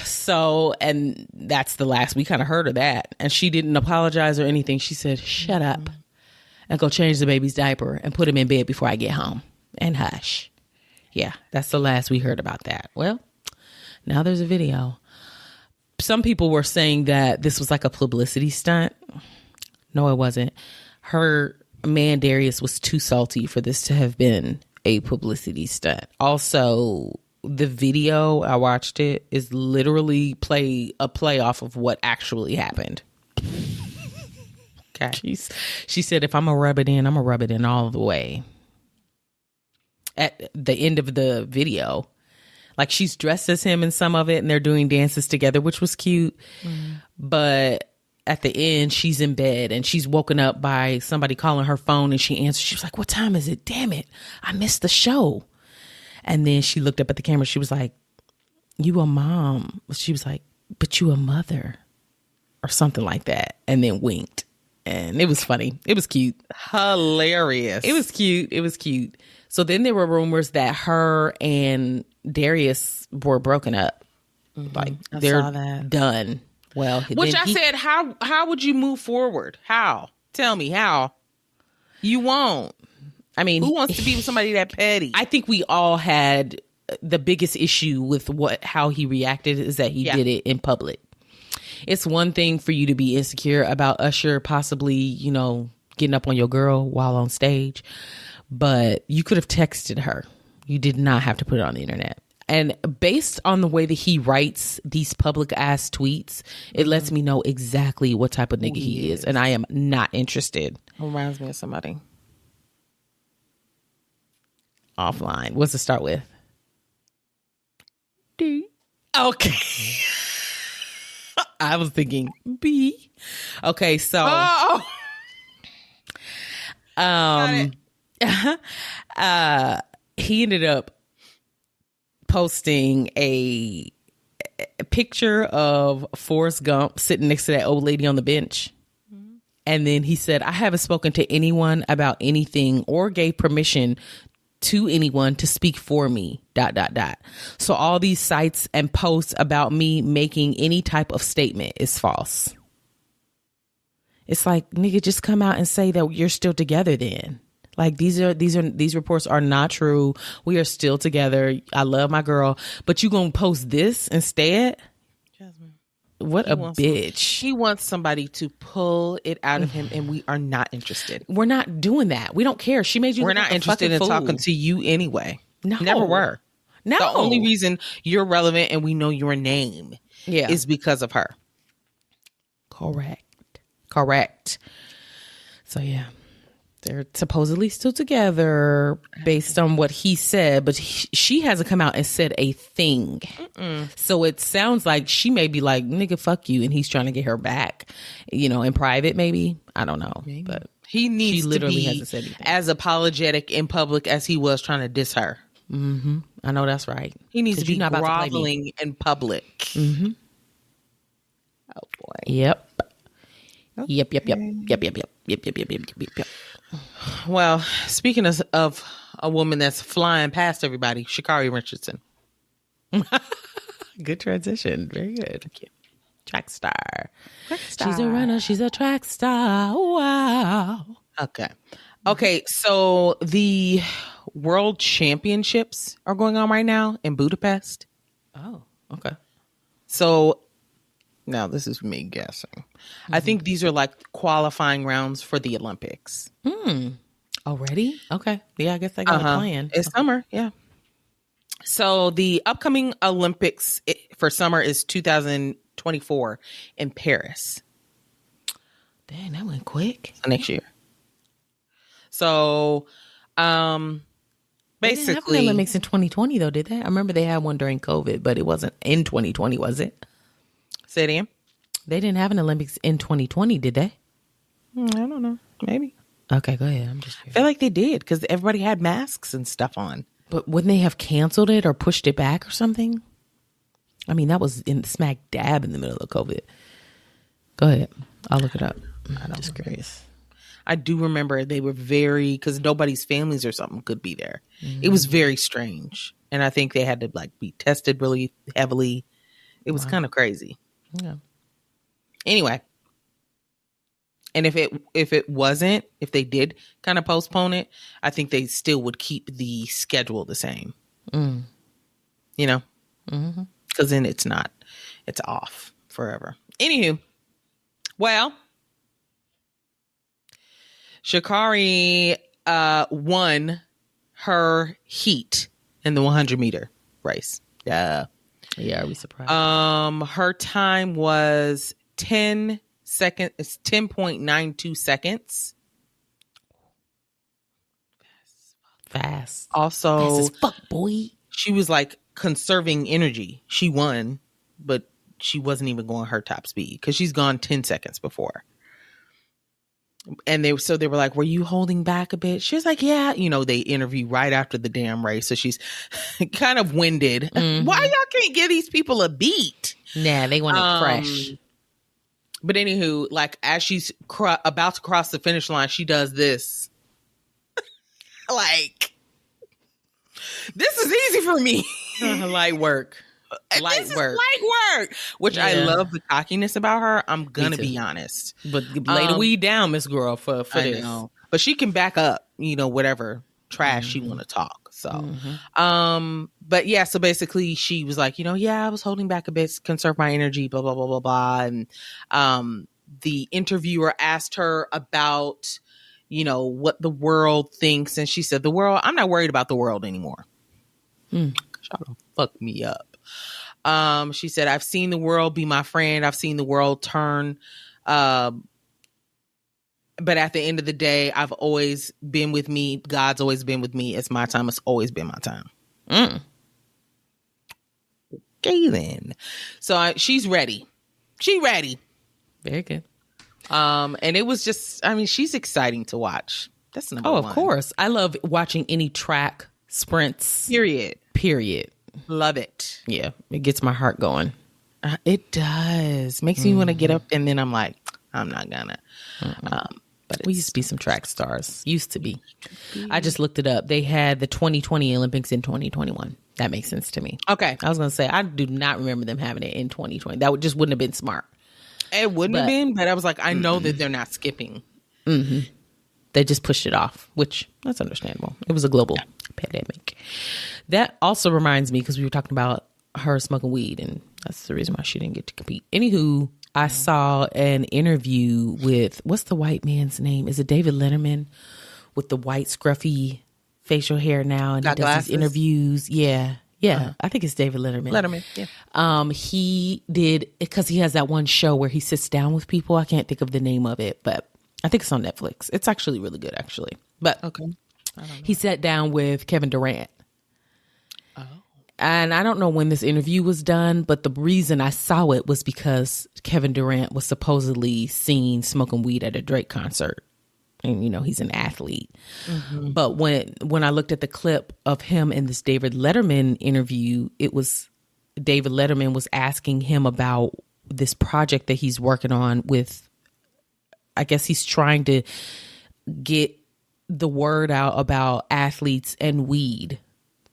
A: So, and that's the last we kind of heard of that. And she didn't apologize or anything. She said, shut up and go change the baby's diaper and put him in bed before I get home. And hush. Yeah, that's the last we heard about that. Well, now there's a video. Some people were saying that this was like a publicity stunt. No, it wasn't. Her man, Darius, was too salty for this to have been a publicity stunt. Also, the video, I watched it, is literally a play off of what actually happened. Okay. She said, if I'm going to rub it in, I'm going to rub it in all the way. At the end of the video, like she's dressed as him in some of it and they're doing dances together, which was cute. But at the end, she's in bed and she's woken up by somebody calling her phone and she answers. She was like, what time is it? Damn it. I missed the show. And then she looked up at the camera. She was like, you a mom. She was like, but you a mother or something like that. And then winked. And it was funny. It was cute.
B: Hilarious.
A: It was cute. It was cute. So then there were rumors that her and Darius were broken up. Like they're done. Well,
B: which I said, how would you move forward? How? Tell me how. You won't.
A: I mean,
B: who wants to be with somebody that petty?
A: I think we all had the biggest issue with how he reacted is that he did it in public. It's one thing for you to be insecure about Usher possibly, getting up on your girl while on stage, but you could have texted her. You did not have to put it on the internet. And based on the way that he writes these public ass tweets, it lets me know exactly what type of nigga he is. And I am not interested.
B: Reminds me of somebody.
A: Offline. What's it start with? D. Okay. I was thinking B. Okay, so he ended up posting a picture of Forrest Gump sitting next to that old lady on the bench. And then he said, I haven't spoken to anyone about anything or gave permission to anyone to speak for me, ... So all these sites and posts about me making any type of statement is false. It's like, nigga, just come out and say that you're still together then. Like these reports are not true. We are still together. I love my girl, but you gonna post this instead? Jasmine. What a bitch.
B: He wants somebody to pull it out of him, and we are not interested.
A: We're not doing that. We don't care. She made you.
B: We're not interested in talking to you anyway.
A: No,
B: never were.
A: No,
B: the only reason you're relevant and we know your name, is because of her.
A: Correct. So yeah. They're supposedly still together based on what he said, but she hasn't come out and said a thing. So it sounds like she may be like, nigga, fuck you. And he's trying to get her back, in private, maybe. I don't know. Maybe. But
B: he needs to be as apologetic in public as he was trying to diss her.
A: Mm-hmm. I know that's right.
B: He needs to be groveling in public.
A: Mm-hmm.
B: Oh, boy.
A: Yep.
B: Okay.
A: Yep.
B: Well, speaking of a woman that's flying past everybody, Sha'Carri Richardson.
A: Good transition. Very good. Thank you. Track star. She's a runner. She's a track star. Wow.
B: Okay. So the World Championships are going on right now in Budapest.
A: Oh, okay.
B: So now this is me guessing. I think these are like qualifying rounds for the Olympics.
A: Already? Okay. Yeah, I guess I got a plan.
B: It's summer. Yeah. So the upcoming Olympics for summer is 2024 in Paris.
A: Dang, that went quick.
B: So next year. So, basically,
A: they didn't have an Olympics in 2020 though, did they? I remember they had one during COVID, but it wasn't in 2020, was it?
B: Say it again.
A: They didn't have an Olympics in 2020, did they?
B: I don't know. Maybe.
A: Okay, go ahead. I'm just
B: I
A: curious.
B: feel like they did because everybody had masks and stuff on.
A: But wouldn't they have canceled it or pushed it back or something? I mean, that was in smack dab in the middle of COVID. Go ahead. I'll look it up. I'm just curious.
B: I do remember they were because nobody's families or something could be there. It was very strange. And I think they had to like be tested really heavily. It was kind of crazy.
A: Yeah.
B: Anyway. And if they did kind of postpone it, I think they still would keep the schedule the same. You know? Because then it's off forever. Anywho. Well, Sha'Carri won her heat in the 100-meter race.
A: Yeah, are we surprised?
B: Her time was 10.92 seconds.
A: Fast.
B: Also,
A: fast as fuck, boy.
B: She was like conserving energy. She won, but she wasn't even going her top speed because she's gone 10 seconds before. And they were like, were you holding back a bit? She was like, yeah. You know, they interview right after the damn race. So she's kind of winded. Why y'all can't give these people a beat?
A: Nah, they want it fresh.
B: But anywho, like as she's about to cross the finish line, she does this. Like, this is easy for me.
A: Light work.
B: Light work. Which I love the cockiness about her. I'm gonna be honest.
A: But lay the weed down, Miss Girl, for this.
B: Know. But she can back up, you know, whatever trash she want to talk. So, but yeah, so basically she was like, you know, yeah, I was holding back a bit, conserve my energy, blah, blah, blah, blah, blah. And the interviewer asked her about, you know, what the world thinks. And she said, I'm not worried about the world anymore. Y'all don't fuck me up. She said, I've seen the world be my friend. I've seen the world turn. But at the end of the day, I've always been with me. God's always been with me. It's my time. It's always been my time. Okay, then. So she's ready. She ready.
A: Very good.
B: And it was just, I mean, she's exciting to watch. That's number one.
A: Oh, of course. I love watching any track sprints. Period.
B: Love it.
A: Yeah. It gets my heart going.
B: It does. Makes me want to get up, and then I'm like, I'm not gonna.
A: But we used to be some track stars. Used to be. I just looked it up. They had the 2020 Olympics in 2021. That makes sense to me.
B: Okay.
A: I was going to say, I do not remember them having it in 2020. That just wouldn't have been smart.
B: It wouldn't have been, but I was like, I know that they're not skipping.
A: They just pushed it off, which that's understandable. It was a global pandemic. That also reminds me, because we were talking about her smoking weed, and that's the reason why she didn't get to compete. Anywho, I saw an interview with, what's the white man's name? Is it David Letterman with the white scruffy facial hair now? And
B: got
A: he does
B: glasses?
A: these interviews. Yeah. I think it's David Letterman.
B: Yeah.
A: He did, because he has that one show where he sits down with people. I can't think of the name of it, but I think it's on Netflix. It's actually really good, actually. But he sat down with Kevin Durant. And I don't know when this interview was done, but the reason I saw it was because Kevin Durant was supposedly seen smoking weed at a Drake concert. And, you know, he's an athlete. But when I looked at the clip of him in this David Letterman interview, it was David Letterman was asking him about this project that he's working on with, I guess he's trying to get the word out about athletes and weed.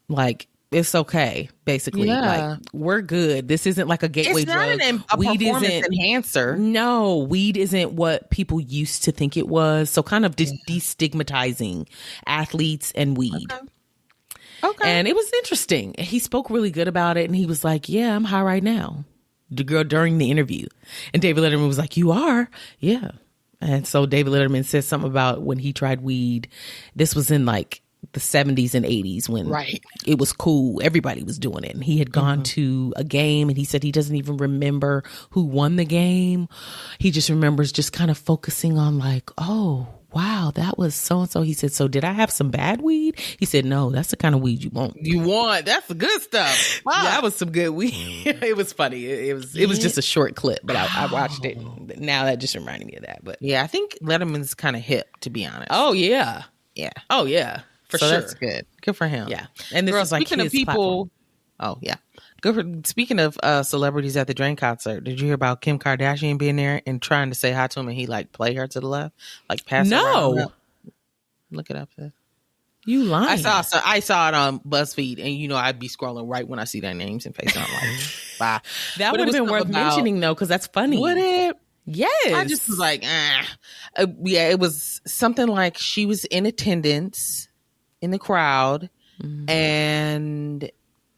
A: Like, it's okay, basically.
B: Yeah.
A: Like, we're good. This isn't like a gateway drug.
B: It's not a performance enhancer.
A: No, weed isn't what people used to think it was. So kind of destigmatizing athletes and weed.
B: Okay.
A: And it was interesting. He spoke really good about it. And he was like, yeah, I'm high right now. The girl during the interview. And David Letterman was like, you are? Yeah. And so David Letterman said something about when he tried weed. This was in like the 70s and 80s when it was cool. Everybody was doing it. And he had gone to a game, and he said he doesn't even remember who won the game. He just remembers just kind of focusing on like, oh, wow, that was so-and-so. He said, so did I have some bad weed? He said, no, that's the kind of weed you want.
B: That's the good stuff. Wow.
A: That was some good weed. It was funny. It was just a short clip, but I watched it. Now that just reminded me of that. But
B: yeah, I think Letterman's kind of hip, to be honest.
A: oh yeah.
B: Yeah.
A: Oh yeah. For sure.
B: That's good. Good for him.
A: Yeah. And this is like
B: speaking of people. Oh yeah. Speaking of celebrities at the Drain concert, did you hear about Kim Kardashian being there and trying to say hi to him, and he like play her to the left, like pass her around? Look it up. Sis.
A: You lying?
B: I saw it on BuzzFeed, and I'd be scrolling right when I see their names and face, and I'm like, bye.
A: That would have been worth mentioning though, because that's funny.
B: Would it?
A: Yes.
B: I just was like, yeah. It was something like she was in attendance in the crowd, and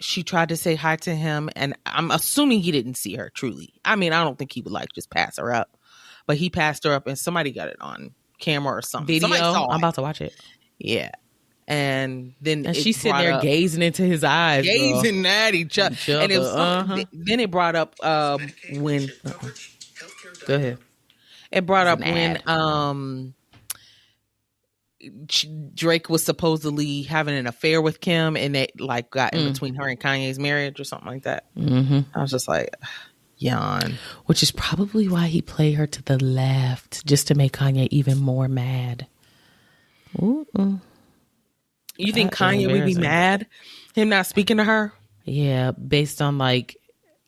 B: she tried to say hi to him, and I'm assuming he didn't see her truly. I mean, I don't think he would like just pass her up, but he passed her up, and somebody got it on camera or something.
A: Video.
B: I'm
A: about to watch it.
B: Yeah. And then
A: she's sitting there gazing into his eyes,
B: gazing at each other. And it was then it brought up when go ahead. It brought up when Drake was supposedly having an affair with Kim, and it like got in between her and Kanye's marriage or something like that. I was just like, yawn.
A: Which is probably why he played her to the left, just to make Kanye even more mad.
B: You think Kanye would be mad him not speaking to her?
A: Yeah, based on like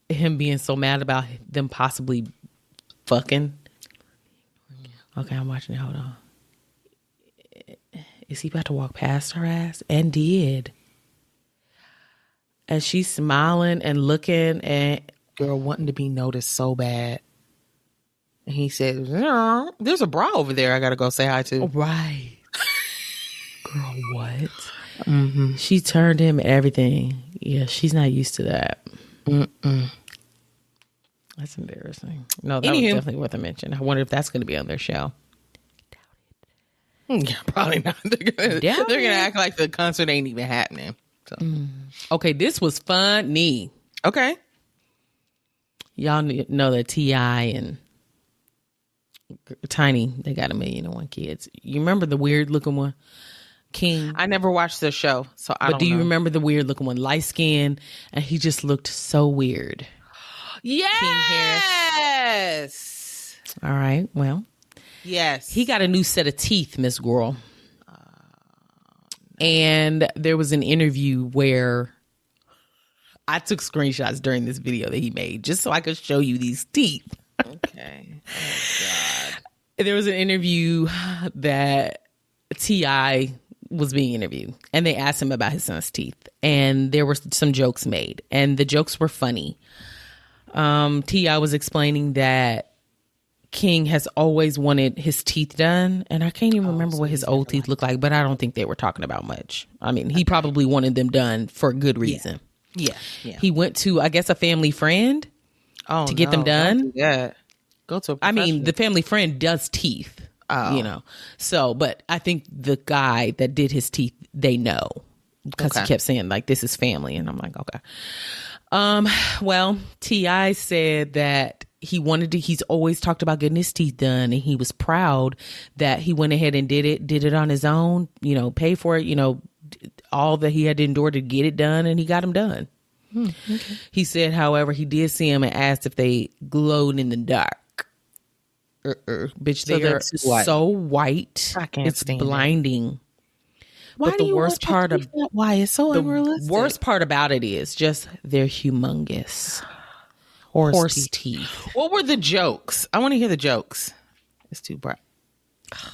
A: him being so mad about them possibly fucking. Okay, I'm watching it. Hold on. Is he about to walk past her ass? And did. And she's smiling and looking, and
B: girl wanting to be noticed so bad. And he said, there's a bra over there I gotta go say hi to.
A: Right. Girl, what? She turned him everything. Yeah, she's not used to that. That's embarrassing. No, that was definitely worth a mention. I wonder if that's going to be on their show.
B: Yeah, probably not. They're gonna act like the concert ain't even happening. So.
A: Okay, this was funny.
B: Okay,
A: y'all know that T.I. and Tiny, they got 1,000,001 kids. You remember the weird looking one, King?
B: I never watched the show, so I don't know.
A: But do you remember the weird looking one, light skin, and he just looked so weird.
B: Yes.
A: All right. Well.
B: Yes.
A: He got a new set of teeth, Miss Girl. And there was an interview where I took screenshots during this video that he made just so I could show you these teeth.
B: Okay. Oh, God.
A: There was an interview that T.I. was being interviewed, and they asked him about his son's teeth. And there were some jokes made, and the jokes were funny. T.I. was explaining that King has always wanted his teeth done, and I can't even remember what his old teeth look like, but I don't think they were talking about much. I mean, he probably wanted them done for a good reason.
B: Yeah.
A: He went to, I guess, a family friend to get them done.
B: Yeah. Go to a
A: I mean, the family friend does teeth, So, but I think the guy that did his teeth, they know, because he kept saying, like, this is family. And I'm like, okay. Well, T.I. said that he's always talked about getting his teeth done, and he was proud that he went ahead and did it on his own, pay for it, all that he had to endure to get it done, and he got them done. Okay. He said, however, he did see him and asked if they glowed in the dark. Bitch, they are so white.
B: I can't
A: it's
B: stand
A: blinding.
B: Why
A: but
B: do
A: the
B: you
A: worst part of
B: why it's so unrealistic?
A: The worst part about it is just they're humongous. Horse teeth.
B: What were the jokes? I want to hear the jokes. It's too bright.
A: Come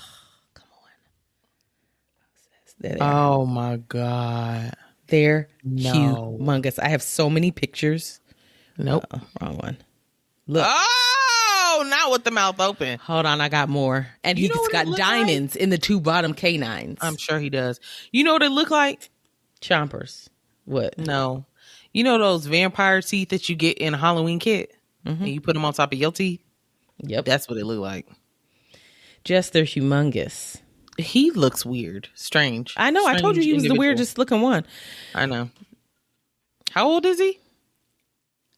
A: on.
B: Oh my God.
A: They're humongous. I have so many pictures.
B: Nope.
A: Wrong one. Look.
B: Oh, not with the mouth open.
A: Hold on, I got more. And he's got diamonds in the two bottom canines.
B: I'm sure he does. You know what it look like?
A: Chompers. What?
B: No. You know those vampire teeth that you get in a Halloween kit? And you put them on top of your teeth?
A: Yep.
B: That's what it look like.
A: Just they're humongous.
B: He looks weird. Strange.
A: I know. I told you he was the weirdest looking one.
B: I know. How old is he?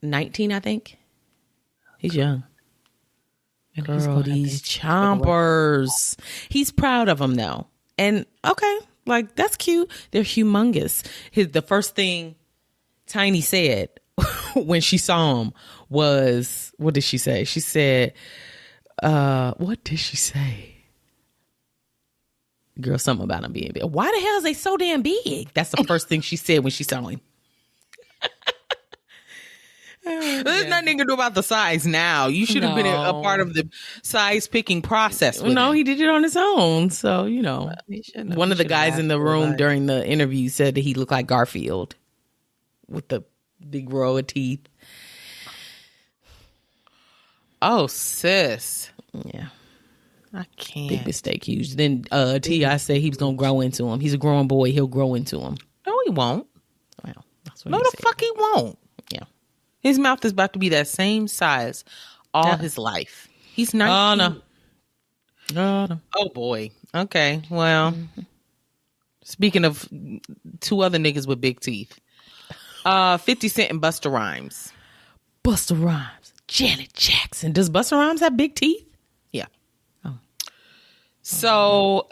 A: 19, I think. He's young.
B: And he's
A: Girl,
B: gonna have
A: these
B: to-
A: chompers. He's proud of them though. And okay, like that's cute. They're humongous. The first thing Tiny said when she saw him was, what did she say? She said, what did she say? Girl, something about him being big. Why the hell is they so damn big? That's the first thing she said when she saw him.
B: There's nothing to do about the size now. You should have been a part of the size picking process.
A: No, he did it on his own. So, one of the
B: should've
A: guys
B: asked
A: in the
B: for
A: room
B: advice.
A: during the interview said that he looked like Garfield with the big row of teeth.
B: Oh, sis.
A: Yeah.
B: I can't.
A: Big mistake. Huge. Then T.I. said he was going to grow into him. He's a growing boy. He'll grow into him.
B: No, he won't.
A: Well, that's what
B: No,
A: he
B: the
A: said.
B: fuck he won't.
A: Yeah.
B: His mouth is about to be that same size all his life. He's 19.
A: Oh, no. Oh, no.
B: Oh, boy. Okay. Well, speaking of two other niggas with big teeth, 50 Cent and Busta Rhymes.
A: Busta Rhymes. Janet Jackson. Does Busta Rhymes have big teeth?
B: Yeah.
A: Oh.
B: So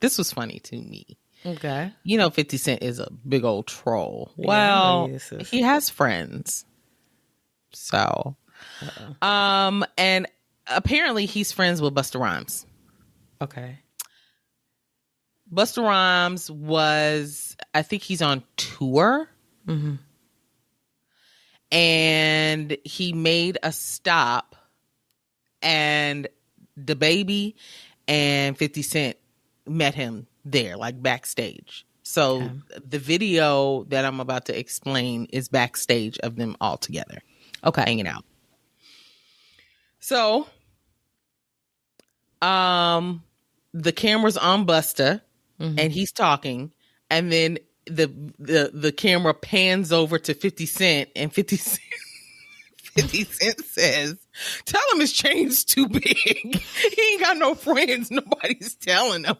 B: this was funny to me.
A: Okay.
B: 50 Cent is a big old troll.
A: Yeah,
B: Well,
A: he is.
B: he has friends. So, and apparently he's friends with Busta Rhymes.
A: Okay.
B: Busta Rhymes I think he's on tour.
A: Mm-hmm.
B: And he made a stop, and the baby and 50 Cent met him there, like backstage. So the video that I'm about to explain is backstage of them all together.
A: Okay.
B: Hanging out. So, the camera's on Busta, and he's talking, and then the camera pans over to 50 Cent, and 50 Cent says, "Tell him his chain's too big. He ain't got no friends. Nobody's telling him."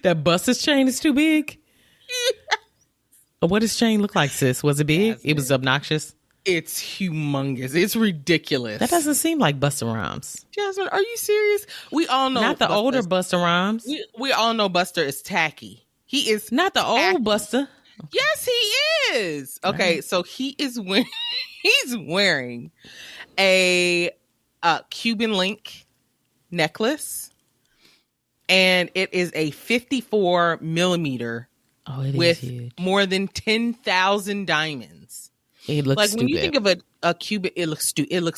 A: That Busta's chain is too big? What does chain look like, sis? Was it big?
B: Yes,
A: it was obnoxious?
B: It's humongous. It's ridiculous.
A: That doesn't seem like Busta Rhymes.
B: Jasmine, are you serious? We all know
A: Not the older Busta Rhymes.
B: We all know Buster is tacky. He is
A: Not the
B: tacky.
A: old Busta.
B: Yes, he is. Okay, so he's wearing a Cuban link necklace, and it is a 54 millimeter
A: Oh, it
B: with
A: is huge.
B: more than 10,000 diamonds.
A: It looks
B: Like
A: stupid.
B: when you think of a Cuban, it looks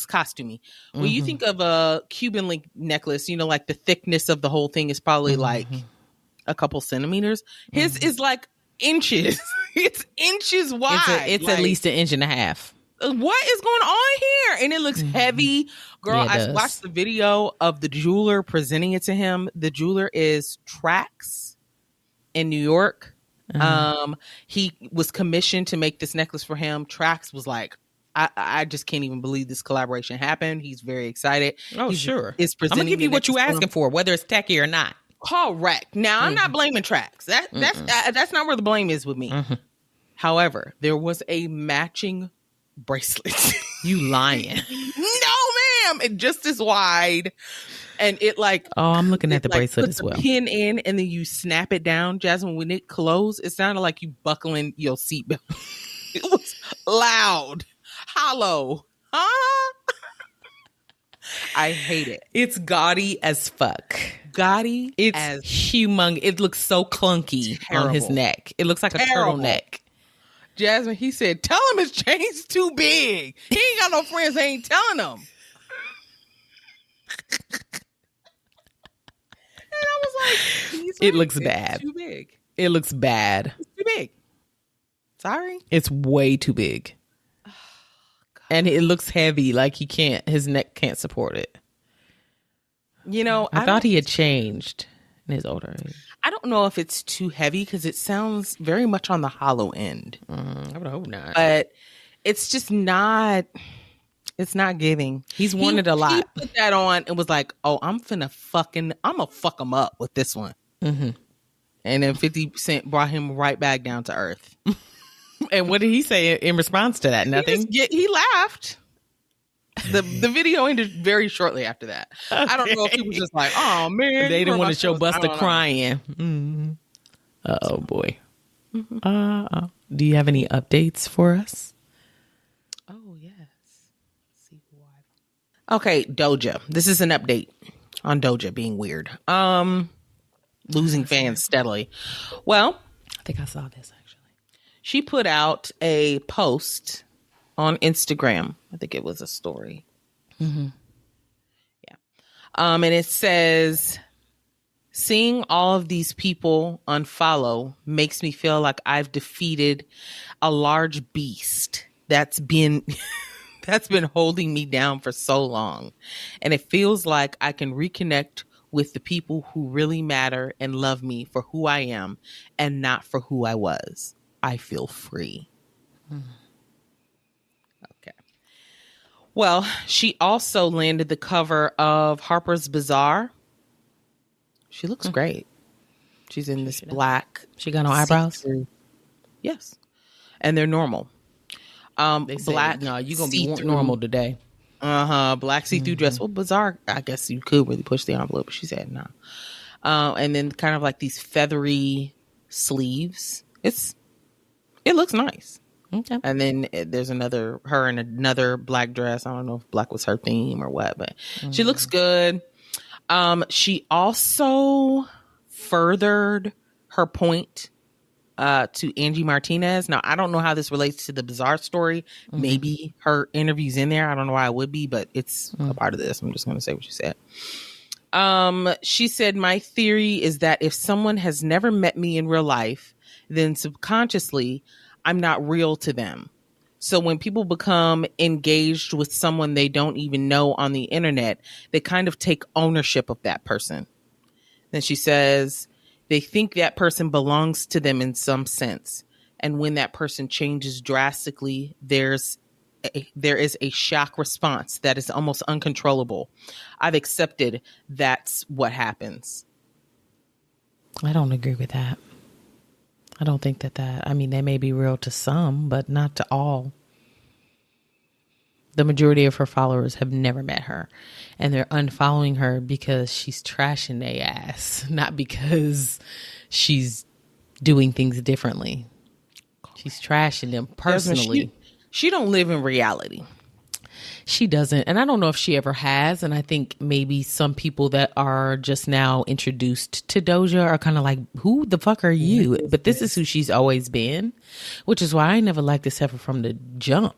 B: costumey. When you think of a Cuban link necklace, like the thickness of the whole thing is probably like a couple centimeters. His is like inches. It's inches wide.
A: It's
B: like,
A: at least an inch and a half.
B: what is going on here? And it looks heavy. Girl,
A: Yeah, it
B: I
A: does.
B: watched the video of the jeweler presenting it to him. The jeweler is Trax in New York. He was commissioned to make this necklace for him. Trax was like, I just can't even believe this collaboration happened. He's very excited.
A: Oh,
B: He's-
A: sure.
B: Is
A: I'm
B: presenting
A: going to give you
B: the
A: what you
B: necklace
A: asking for, whether it's tacky or not.
B: Correct. Now, I'm not blaming Trax. That's not where the blame is with me. However, there was a matching bracelet.
A: You lying.
B: No, ma'am. It just as wide. And it like,
A: Oh, I'm looking at the
B: like,
A: bracelet
B: put
A: as
B: the
A: well.
B: pin in, and then you snap it down. Jasmine, when it closed, it sounded like you buckling your seatbelt. It was loud, hollow. Huh? I hate it.
A: It's gaudy as fuck.
B: Gotti
A: It's
B: as
A: humongous. It looks so clunky on his
B: Terrible.
A: neck. It looks like a
B: Terrible.
A: turtleneck.
B: Jasmine. He said, "Tell him his chain's too big. He ain't got no friends. I ain't telling him." And I was like, he's
A: It
B: right.
A: looks
B: It's
A: bad.
B: too big.
A: It looks bad.
B: It's too big. Sorry.
A: It's way too big. And it looks heavy, like his neck can't support it. I thought he had changed in his older age.
B: I don't know if it's too heavy because it sounds very much on the hollow end.
A: I would hope not.
B: But it's just not. It's not giving.
A: He's wanted a lot.
B: He put that on and was like, "Oh, I'm gonna fuck him up with this one."
A: Mm-hmm.
B: And then 50 Cent brought him right back down to earth.
A: And what did he say in response to that? Nothing?
B: He laughed. The video ended very shortly after that. Okay. I don't know if he was just like, oh man,
A: they didn't want to show Busta crying. Mm-hmm. Oh boy. Mm-hmm. Do you have any updates for us?
B: Oh yes. Let's see why. Okay, Doja. This is an update on Doja being weird. Losing fans steadily. Well,
A: I think I saw this actually.
B: She put out a post on Instagram. I think it was a story.
A: Mm-hmm.
B: Yeah. And it says, seeing all of these people unfollow makes me feel like I've defeated a large beast that's been holding me down for so long. And it feels like I can reconnect with the people who really matter and love me for who I am and not for who I was. I feel free. Okay. Well, she also landed the cover of Harper's Bazaar. She looks great. She's in this black.
A: She got no eyebrows?
B: See-through. Yes. And they're normal.
A: They
B: black.
A: Said, no, you're going to be normal today.
B: Black see-through dress. Well, Bazaar, I guess you could really push the envelope, but she said no. And then kind of like these feathery sleeves. It looks nice.
A: Okay.
B: And then there's her in another black dress. I don't know if black was her theme or what, but she looks good. She also furthered her point to Angie Martinez. Now, I don't know how this relates to the Bazaar story. Mm-hmm. Maybe her interview's in there. I don't know why it would be, but it's a part of this. I'm just going to say what she said. She said, my theory is that if someone has never met me in real life, then subconsciously, I'm not real to them. So when people become engaged with someone they don't even know on the internet, they kind of take ownership of that person. Then she says, they think that person belongs to them in some sense. And when that person changes drastically, there is a shock response that is almost uncontrollable. I've accepted that's what happens.
A: I don't agree with that. I don't think I mean, they may be real to some, but not to all. The majority of her followers have never met her, and they're unfollowing her because she's trashing their ass, not because she's doing things differently. She's trashing them personally.
B: She don't live in reality.
A: She doesn't. And I don't know if she ever has. And I think maybe some people that are just now introduced to Doja are kind of like, who the fuck are you? But this is who she's always been, which is why I never liked this heifer from the jump.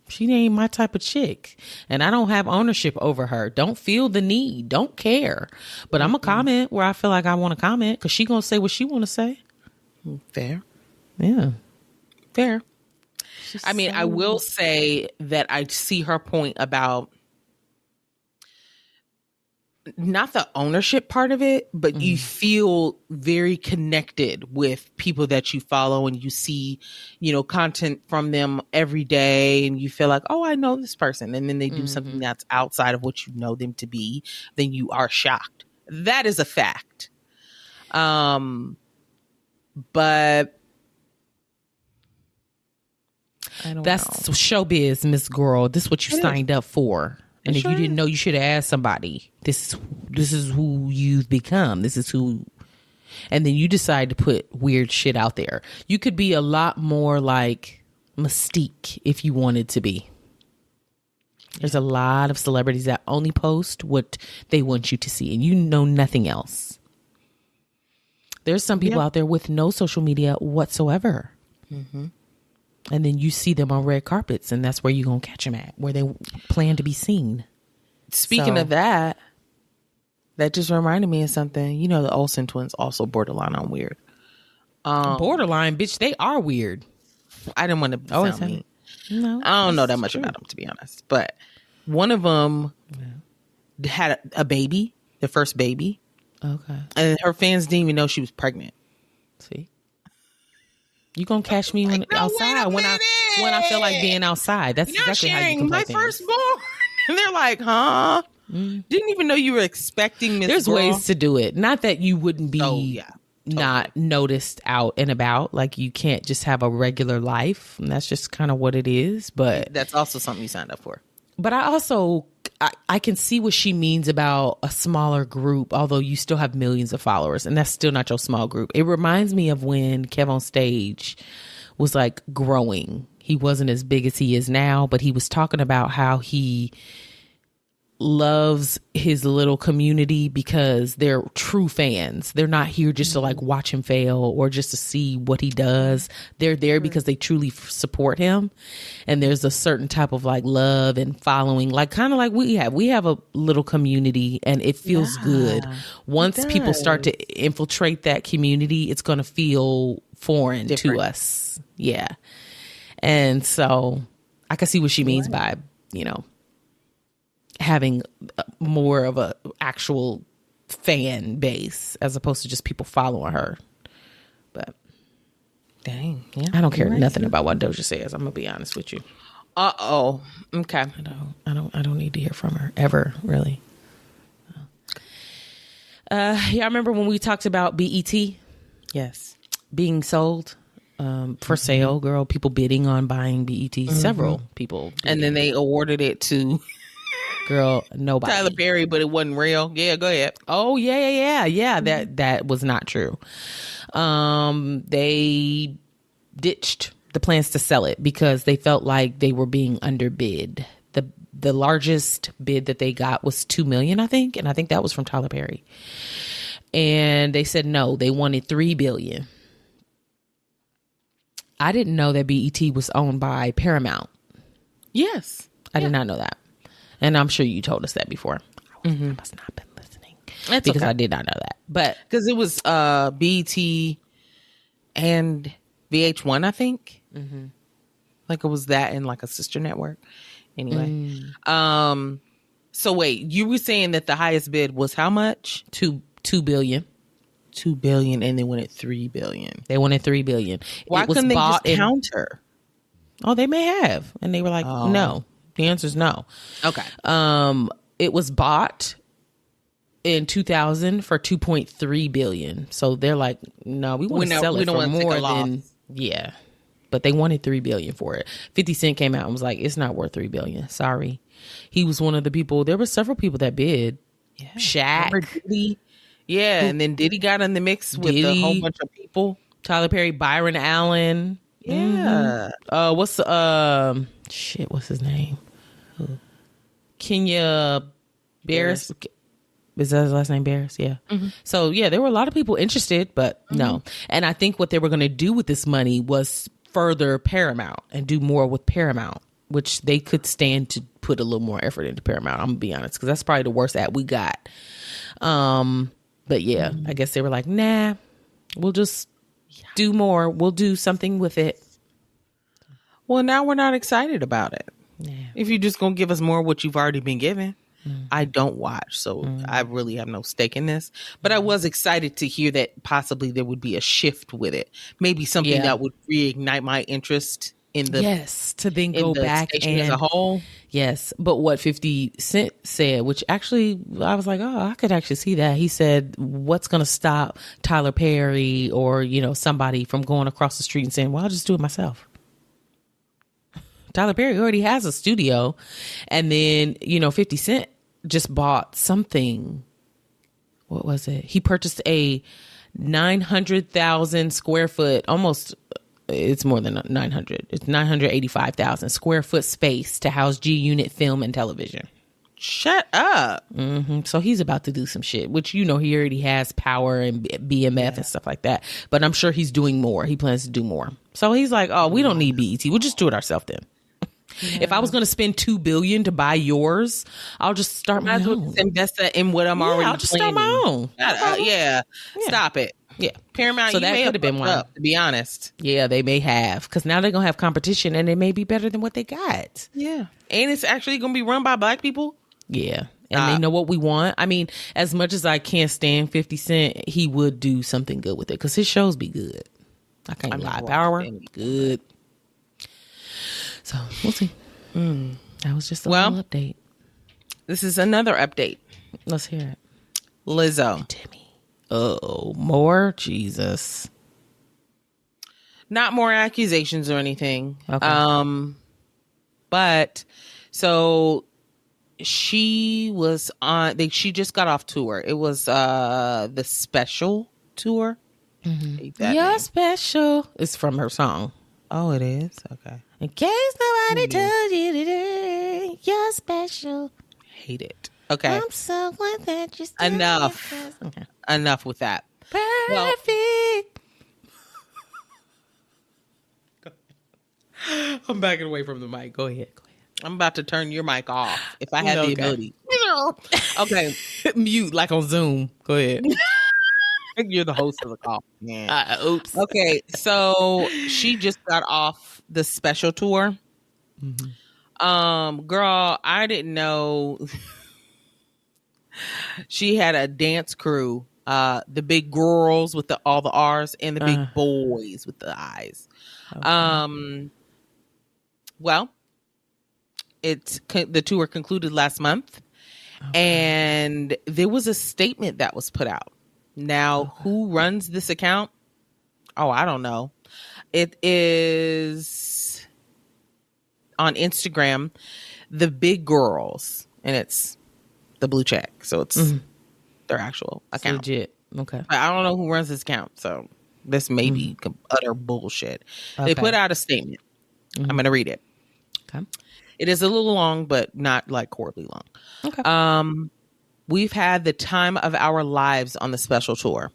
A: She ain't my type of chick. And I don't have ownership over her. Don't feel the need. Don't care. But I'm going to comment where I feel like I want to comment because she going to say what she want to say.
B: Fair.
A: Yeah.
B: Fair. I mean, I will say that I see her point about not the ownership part of it, but you feel very connected with people that you follow and you see, content from them every day and you feel like, oh, I know this person. And then they do something that's outside of what you know them to be. Then you are shocked. That is a fact. But
A: that's showbiz, Miss Girl. This is what you signed up for. And if you didn't know, you should have asked somebody. This is who you've become. This is who. And then you decide to put weird shit out there. You could be a lot more like Mystique if you wanted to be. There's a lot of celebrities that only post what they want you to see, and you know nothing else. There's some people out there with no social media whatsoever. Mm-hmm. And then you see them on red carpets, and that's where you're going to catch them at, where they plan to be seen.
B: Speaking of that just reminded me of something. The Olsen twins also borderline on weird.
A: Borderline, bitch, they are weird.
B: I didn't want to sound mean.
A: No,
B: I don't know that much about them, to be honest. But one of them had a baby, the first baby.
A: Okay.
B: And her fans didn't even know she was pregnant.
A: See? You gonna catch me outside when I feel like being outside. That's exactly how you can play
B: my firstborn. And they're like, huh? Didn't even know you were expecting Miss
A: There's
B: Girl.
A: ways to do it. Not that you wouldn't be not noticed out and about. Like you can't just have a regular life. And that's just kind of what it is. But
B: that's also something you signed up for.
A: But I also, I can see what she means about a smaller group, although you still have millions of followers, and that's still not your small group. It reminds me of when Kev on Stage was like growing. He wasn't as big as he is now, but he was talking about how he loves his little community because they're true fans. They're not here just to like watch him fail or just to see what he does. They're there because they truly support him. And there's a certain type of like love and following, like kind of like we have a little community, and it feels good. Once people start to infiltrate that community, it's going to feel foreign to us. Yeah. And so I can see what she means by, you know, having more of a actual fan base as opposed to just people following her. But
B: dang, yeah,
A: I don't care nothing about what Doja says. I'm gonna be honest with you.
B: Okay.
A: I don't need to hear from her ever, really. Yeah, I remember when we talked about BET.
B: Yes,
A: being sold for sale, girl. People bidding on buying BET. Several people,
B: and then they awarded it to.
A: Girl, nobody.
B: Tyler Perry, but it wasn't real. Yeah, go ahead.
A: Oh, yeah. That was not true. They ditched the plans to sell it because they felt like they were being underbid. The largest bid that they got was $2 million, I think, and I think that was from Tyler Perry. And they said no, they wanted $3 billion. I didn't know that BET was owned by Paramount.
B: Yes,
A: I did not know that. And I'm sure you told us that before. I must not have been listening.
B: That's
A: because
B: okay.
A: I did not know that. But
B: because it was BET and VH1, I think. Like it was that and like a sister network. Anyway. So wait, you were saying that the highest bid was how much?
A: $2 billion.
B: $2 billion, and they wanted $3 billion.
A: They wanted $3 billion.
B: Why couldn't they just counter?
A: Oh, they may have. And they were like, no. The answer is no.
B: Okay.
A: It was bought in 2000 for $2.3 billion. So they're like, no, we want to sell it for more than, yeah. But they wanted $3 billion for it. 50 Cent came out and was like, it's not worth $3 billion. Sorry. He was one of the people. There were several people that bid.
B: Yeah.
A: Shaq.
B: Diddy? Yeah. And then Diddy got in the mix with a whole bunch of people.
A: Tyler Perry, Byron Allen.
B: Yeah.
A: What's his name? Kenya Barris. Is that his last name? Barris? Yeah. So yeah, there were a lot of people interested, but no. And I think what they were going to do with this money was further Paramount and do more with Paramount, which they could stand to put a little more effort into Paramount. I'm gonna be honest, because that's probably the worst ad we got. But yeah, I guess they were like, nah, we'll just do more. We'll do something with it.
B: Well, now we're not excited about it.
A: Yeah.
B: If you're just going to give us more of what you've already been given. I don't watch, so I really have no stake in this. But I was excited to hear that possibly there would be a shift with it. Maybe something that would reignite my interest in the
A: to then go back and
B: as a whole.
A: Yes, but what 50 Cent said, which actually I was like, oh, I could actually see that. He said, what's going to stop Tyler Perry or somebody from going across the street and saying, well, I'll just do it myself. Tyler Perry already has a studio. And then, 50 Cent just bought something. What was it? He purchased a 900,000 square foot, almost, it's more than 900. It's 985,000 square foot space to house G-Unit Film and Television.
B: Shut up.
A: So he's about to do some shit, which, he already has Power and BMF and stuff like that. But I'm sure he's doing more. He plans to do more. So he's like, oh, we don't need BET. We'll just do it ourselves then. Yeah. If I was going to spend $2 billion to buy yours, I'll just start my own.
B: Just invest that in what I'm already.
A: I'll just start my own.
B: Stop it. Yeah, Paramount.
A: So that could have been one.
B: Up, to be honest.
A: Yeah, they may have, because now they're gonna have competition, and it may be better than what they got.
B: Yeah, and it's actually gonna be run by Black people.
A: Yeah, and they know what we want. I mean, as much as I can't stand 50 Cent, he would do something good with it because his shows be good. I can't lie. Power, good. So we'll see. That was just a little update.
B: This is another update.
A: Let's hear it.
B: Lizzo.
A: Timmy. Oh, more? Jesus.
B: Not more accusations or anything.
A: Okay.
B: But so she was on. She just got off tour. It was the special tour. Hate that
A: You're
B: name.
A: special. It's from her song.
B: Oh, it is? Okay.
A: In case nobody told you today, you're special.
B: Hate it. Okay.
A: I'm someone that you still
B: Enough.
A: Okay.
B: Enough with that.
A: Perfect.
B: I'm backing away from the mic. Go ahead. I'm about to turn your mic off if I had the
A: Okay.
B: ability. Okay.
A: Mute like on Zoom. Go ahead.
B: You're the host of the call. Yeah.
A: Oops.
B: Okay. So she just got off the special tour. Girl, I didn't know she had a dance crew. The big girls with all the R's and the big boys with the I's. Okay. Well, the tour concluded last month, and there was a statement that was put out. Now, who runs this account? Oh, I don't know. It is on Instagram, the big girls, and it's the blue check, so it's their actual account.
A: It's legit. Okay.
B: But I don't know who runs this account, so this may be utter bullshit. They put out a statement. I'm going to read it.
A: Okay.
B: It is a little long, but not like horribly long.
A: Okay.
B: We've had the time of our lives on the special tour.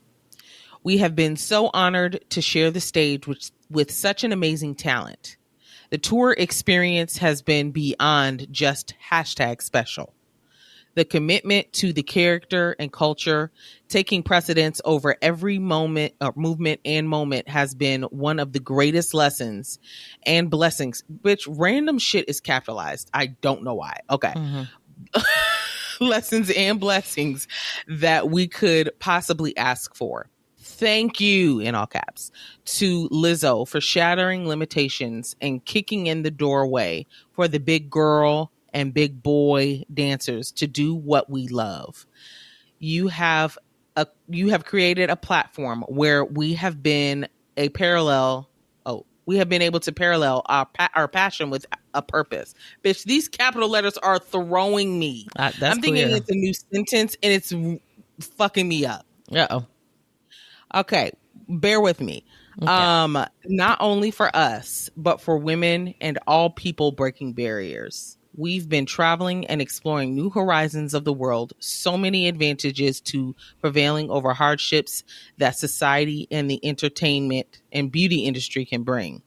B: We have been so honored to share the stage with such an amazing talent. The tour experience has been beyond just #special. The commitment to the character and culture, taking precedence over every movement and moment, has been one of the greatest lessons and blessings. Which random shit is capitalized. I don't know why. Okay. Lessons and blessings that we could possibly ask for. Thank you, in all caps, to Lizzo for shattering limitations and kicking in the doorway for the big girl and big boy dancers to do what we love. You have created a platform where we have been able to parallel our passion with a purpose. Bitch, these capital letters are throwing me.
A: That's
B: I'm thinking
A: clear.
B: it's a new sentence and it's fucking me up.
A: Uh-oh.
B: Okay, bear with me.
A: Okay.
B: Not only for us, but for women and all people breaking barriers. We've been traveling and exploring new horizons of the world. So many advantages to prevailing over hardships that society and the entertainment and beauty industry can bring.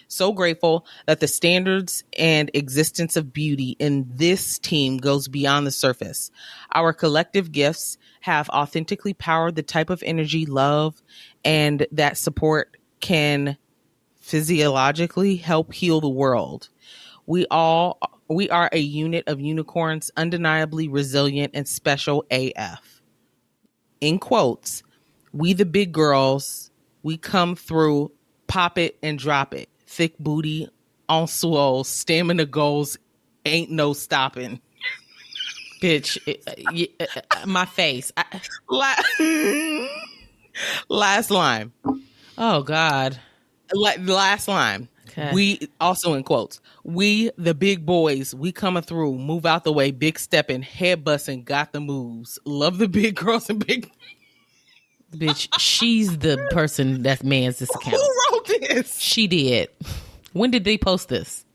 B: So grateful that the standards and existence of beauty in this team goes beyond the surface. Our collective gifts have authentically powered the type of energy, love, and that support can physiologically help heal the world. We are a unit of unicorns, undeniably resilient and special AF. In quotes, we the big girls, we come through, pop it and drop it. Thick booty, on swole, stamina goals, ain't no stopping.
A: Bitch, my face.
B: Last line.
A: Oh, God.
B: Last line.
A: Okay.
B: We, also in quotes, we the big boys, we coming through, move out the way, big stepping, head busting, got the moves. Love the big girls and big...
A: Bitch, she's the person that mans this account.
B: Who wrote this?
A: She did. When did they post this?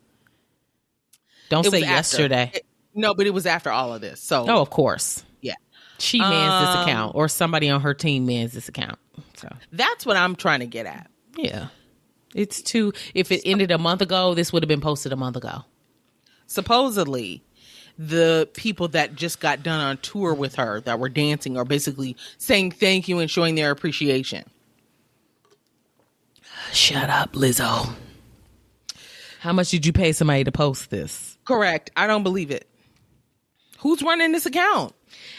A: Don't say yesterday.
B: No, but it was after all of this. So,
A: of course.
B: Yeah.
A: She mans this account, or somebody on her team mans this account. So
B: that's what I'm trying to get at.
A: Yeah. It's too, if it ended a month ago, this would have been posted a month ago.
B: Supposedly, the people that just got done on tour with her that were dancing are basically saying thank you and showing their appreciation.
A: Shut up, Lizzo. How much did you pay somebody to post this?
B: Correct. I don't believe it. Who's running this account?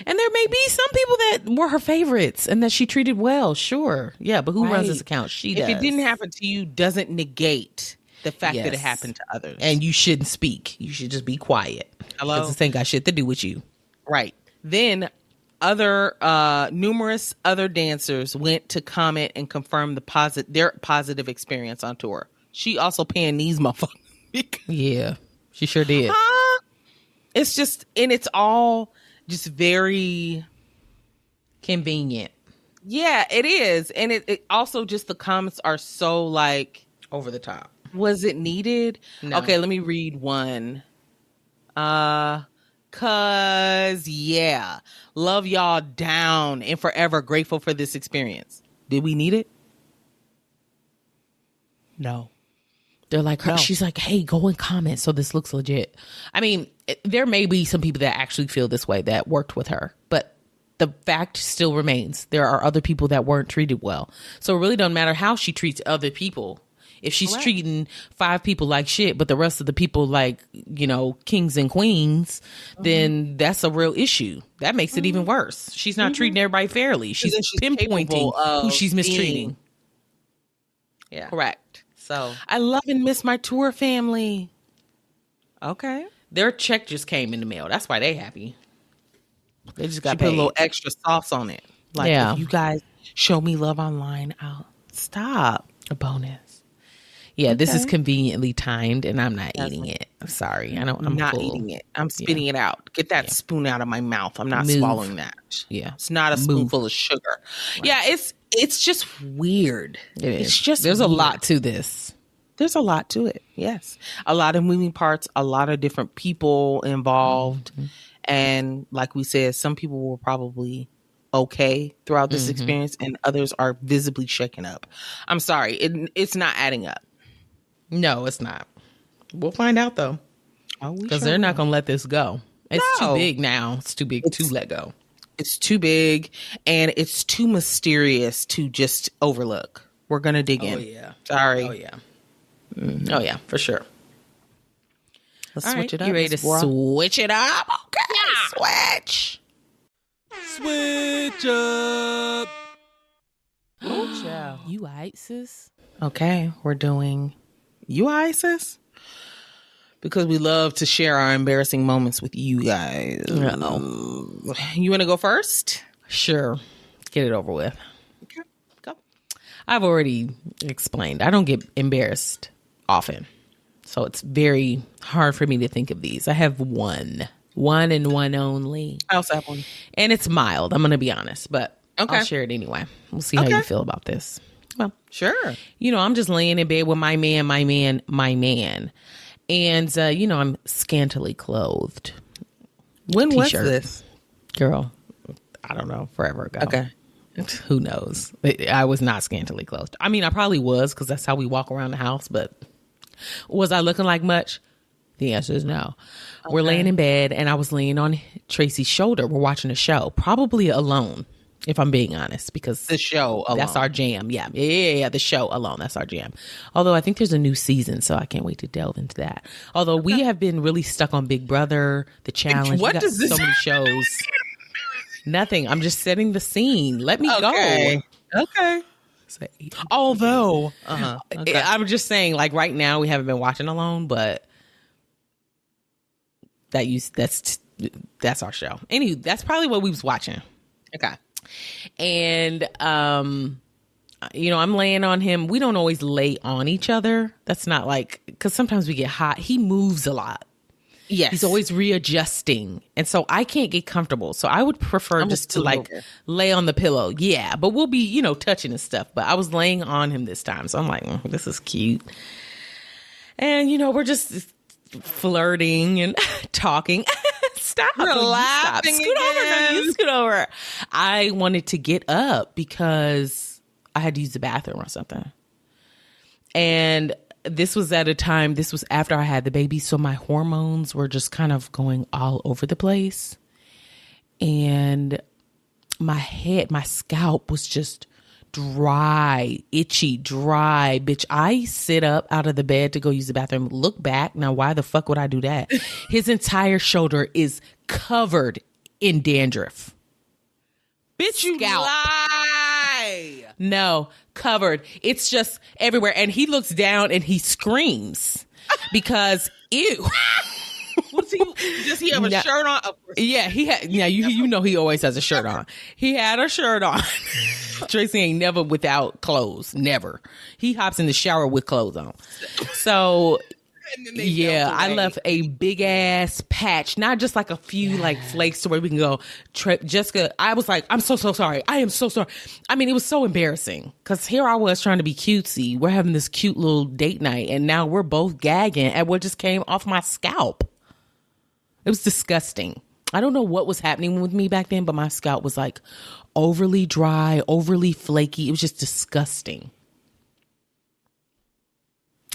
A: And there may be some people that were her favorites and that she treated well. Sure. Yeah, but who runs this account? She does.
B: If it didn't happen to you, doesn't negate the fact that it happened to others.
A: And you shouldn't speak. You should just be quiet.
B: Hello?
A: Because this ain't got shit to do with you.
B: Right. Then numerous other dancers went to comment and confirm their positive experience on tour. She also paying these motherfuckers.
A: Yeah, she sure did.
B: It's just, and it's all just very
A: convenient.
B: Yeah, it is. And it also just the comments are so like
A: over the top.
B: Was it needed?
A: No.
B: Okay, let me read one. Cause yeah, love y'all down and forever grateful for this experience. Did we need it? No.
A: They're like, she's like, hey, go and comment so this looks legit. I mean, there may be some people that actually feel this way that worked with her, but the fact still remains. There are other people that weren't treated well. So it really don't matter how she treats other people. If she's treating 5 people like shit, but the rest of the people like, you know, kings and queens, then that's a real issue. That makes it even worse. She's not treating everybody fairly. She's pinpointing who she's mistreating.
B: Yeah.
A: Correct. So
B: I love and miss my tour family. Okay.
A: Their check just came in the mail. That's why they happy. They just got
B: she
A: paid.
B: put a little extra sauce on it. Like, if you guys show me love online, I'll stop.
A: A bonus. Yeah, this is conveniently timed, and I'm not eating it. I'm sorry. I know I'm
B: not
A: full.
B: eating it. I'm spitting it out. Get that spoon out of my mouth. I'm not
A: Move.
B: swallowing that.
A: Yeah,
B: it's not a spoonful of sugar. Right. Yeah, it's just weird.
A: It is.
B: It's just
A: there's
B: weird.
A: a lot to this.
B: There's a lot to it. Yes, a lot of moving parts. A lot of different people involved, and like we said, some people were probably okay throughout this experience, and others are visibly shaken up. I'm sorry, it's not adding up.
A: No, it's not. We'll find out though, because they're not going to let this go. It's too big now. It's too big to let go.
B: It's too big, and it's too mysterious to just overlook. We're going to dig in.
A: Oh yeah.
B: Sorry.
A: Oh yeah. Oh yeah, for sure.
B: Let's switch it up.
A: You ready to switch it up? Okay. Yeah.
C: Switch up.
A: Oh, child. You aight, sis?
B: Okay, we're doing You Aight, sis? Because we love to share our embarrassing moments with you guys. You want to go first?
A: Sure. Get it over with.
B: Okay, go.
A: I've already explained. I don't get embarrassed often. So it's very hard for me to think of these. I have one and one only.
B: I also have one.
A: And it's mild. I'm going to be honest, but I'll share it anyway. We'll see how you feel about this. Well,
B: sure.
A: You know, I'm just laying in bed with my man. And, you know, I'm scantily clothed.
B: When was this?
A: Girl, I don't know. Forever ago.
B: Okay.
A: Who knows? I was not scantily clothed. I mean, I probably was because that's how we walk around the house. But was I looking like much? The answer is no. Okay. We're laying in bed and I was laying on Tracy's shoulder. We're watching a show, probably alone, if I'm being honest, because
B: the show alone.
A: That's our jam. Yeah. The show alone. That's our jam. Although I think there's a new season, so I can't wait to delve into that. Although we have been really stuck on Big Brother, The Challenge.
B: What does this?
A: So many shows. Nothing. I'm just setting the scene. Let me go.
B: Okay.
A: Although,
B: okay.
A: I'm just saying, like right now, we haven't been watching alone, but that's our show. Anyway, that's probably what we was watching.
B: Okay.
A: And, you know, I'm laying on him. We don't always lay on each other. That's not like, because sometimes we get hot. He moves a lot.
B: Yes.
A: He's always readjusting. And so I can't get comfortable. So I would prefer just to like lay on the pillow. Yeah. But we'll be, you know, touching and stuff. But I was laying on him this time. So I'm like, this is cute. And, you know, we're just flirting and talking. Stop.
B: We're laughing.
A: Scoot over. You scoot over. I wanted to get up because I had to use the bathroom or something. And this was at a time, this was after I had the baby. So my hormones were just kind of going all over the place. And my head, my scalp was just dry, itchy, dry. Bitch, I sit up out of the bed to go use the bathroom, look back. Now, why the fuck would I do that? His entire shoulder is covered in dandruff.
B: Bitch, you lie.
A: No, covered. It's just everywhere. And he looks down and he screams because, ew.
B: Does he have a shirt on? Of course.
A: Yeah, he had. Yeah, you know he always has a shirt on. He had a shirt on. Tracy ain't never without clothes. Never. He hops in the shower with clothes on. So
B: And then they
A: Yeah,
B: melt
A: I
B: away.
A: left a big ass patch, not just like a few like flakes to where we can go. Jessica, I was like, I'm so sorry. I am so sorry. I mean, it was so embarrassing because here I was trying to be cutesy. We're having this cute little date night, and now we're both gagging at what just came off my scalp. It was disgusting. I don't know what was happening with me back then, but my scalp was like overly dry, overly flaky. It was just disgusting.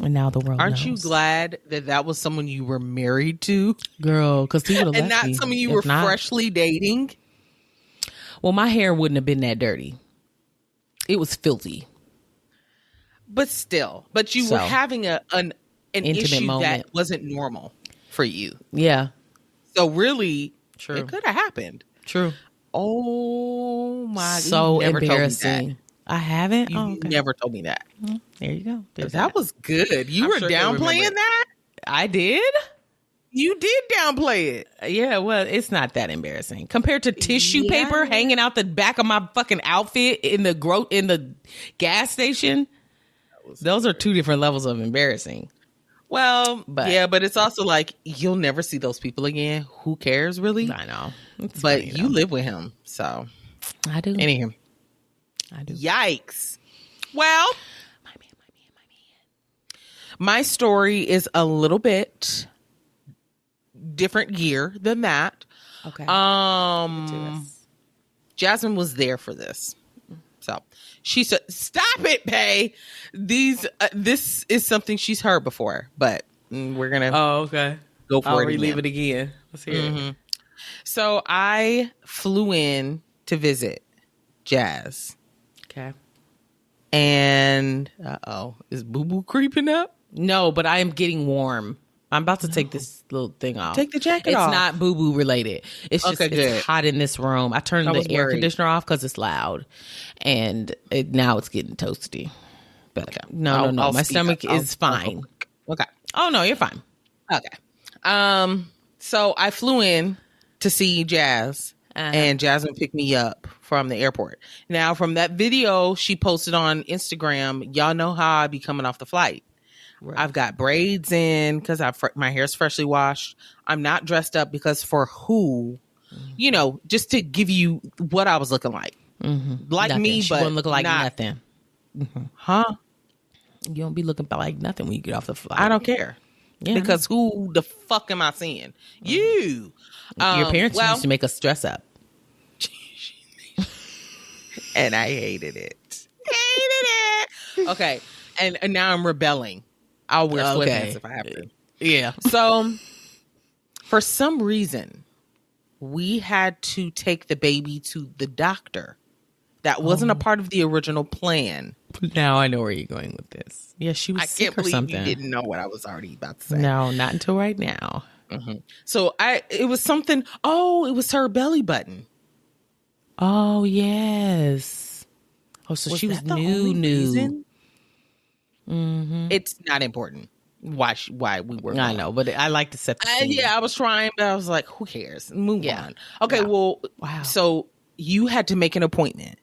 A: And now the world
B: Aren't
A: knows.
B: you glad that that was someone you were married to?
A: Girl, because he would have
B: And
A: left
B: not
A: me.
B: someone you
A: If
B: were
A: not-
B: freshly dating?
A: Well, my hair wouldn't have been that dirty. It was filthy.
B: But still. But you
A: So,
B: were having an
A: intimate
B: issue
A: moment.
B: that wasn't normal for you.
A: Yeah,
B: So really,
A: True.
B: it could have happened.
A: true.
B: Oh my!
A: So
B: you never
A: embarrassing.
B: Told me
A: I haven't.
B: that. You
A: Oh, okay.
B: never told me that.
A: There you go. There's
B: That was good. You
A: I'm
B: were
A: sure he'll remember
B: downplaying
A: it.
B: that.
A: I did.
B: You did downplay it.
A: Yeah, well, it's not that embarrassing compared to tissue
B: Yeah.
A: paper hanging out the back of my fucking outfit in the gas station. Those are two different levels of embarrassing.
B: Well,
A: But-
B: yeah, but it's also like you'll never see those people again. Who cares, really?
A: I know, it's
B: But
A: funny,
B: you
A: though.
B: live with him, so
A: I do.
B: anywho,
A: I do.
B: yikes. Well,
A: My man.
B: my story is a little bit different gear than that.
A: Okay.
B: Jasmine was there for this. So she said, stop it, Pay. This is something she's heard before, but we're going to
A: Oh, okay.
B: go for
A: I'll
B: it
A: relive
B: again.
A: it again. Let's hear it.
B: So I flew in to visit Jazz.
A: Okay.
B: And, is Boo Boo creeping up?
A: No, but I am getting warm. I'm about to take this little thing off.
B: Take the jacket
A: it's
B: off.
A: It's not boo-boo related. It's just
B: Okay, good.
A: it's hot in this room. I turned
B: I was
A: the air
B: worried.
A: conditioner off because it's loud. And now it's getting toasty. But no.
B: I'll
A: My
B: speak
A: stomach
B: up. I'll-
A: is fine.
B: Okay.
A: Oh, no, you're fine.
B: Okay. So I flew in to see Jazz, and Jasmine picked me up from the airport. Now, from that video she posted on Instagram, y'all know how I be coming off the flight.
A: Right.
B: I've got braids in because my hair's freshly washed. I'm not dressed up because for who, just to give you what I was looking like. Like
A: Nothing.
B: me,
A: She
B: but
A: wouldn't look like
B: not.
A: nothing.
B: Huh?
A: You don't be looking like nothing when you get off the flight.
B: I don't care.
A: Yeah.
B: Because who the fuck am I seeing? You.
A: Your parents
B: well,
A: used to make us dress up.
B: and I hated it. Okay. And now I'm rebelling. I'll wear sweatpants if I have to.
A: Yeah.
B: So, for some reason, we had to take the baby to the doctor. That wasn't a part of the original plan.
A: Now I know where you're going with this. Yeah, she was
B: I
A: sick
B: can't
A: or
B: believe
A: something.
B: you didn't know what I was already about to say.
A: No, not until right now.
B: So it was something. Oh, it was her belly button.
A: Oh, yes. Oh, so she was
B: that the
A: new.
B: only reason? It's not important. Why we were?
A: I
B: gone.
A: know, but I like to set the scene.
B: Yeah, I was trying, but I was like, who cares? Move
A: Yeah.
B: on. Okay,
A: Yeah.
B: well,
A: Wow.
B: so you had to make an appointment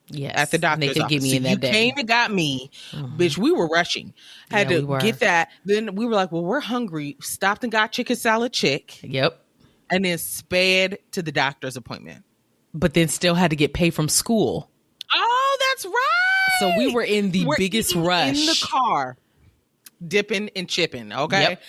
A: Yes.
B: at the
A: And
B: doctor's
A: they could
B: office.
A: get me
B: So
A: in that
B: you
A: day.
B: came and got me, bitch. We were rushing. Had
A: Yeah,
B: to
A: we were.
B: get that. Then we were like, well, we're hungry. Stopped and got chicken salad chick,
A: Yep.
B: and then sped to the doctor's appointment.
A: But then still had to get paid from school.
B: Oh, that's right.
A: So we were in the
B: We're
A: biggest
B: eating
A: rush.
B: in the car, dipping and chipping. Okay.
A: Yep.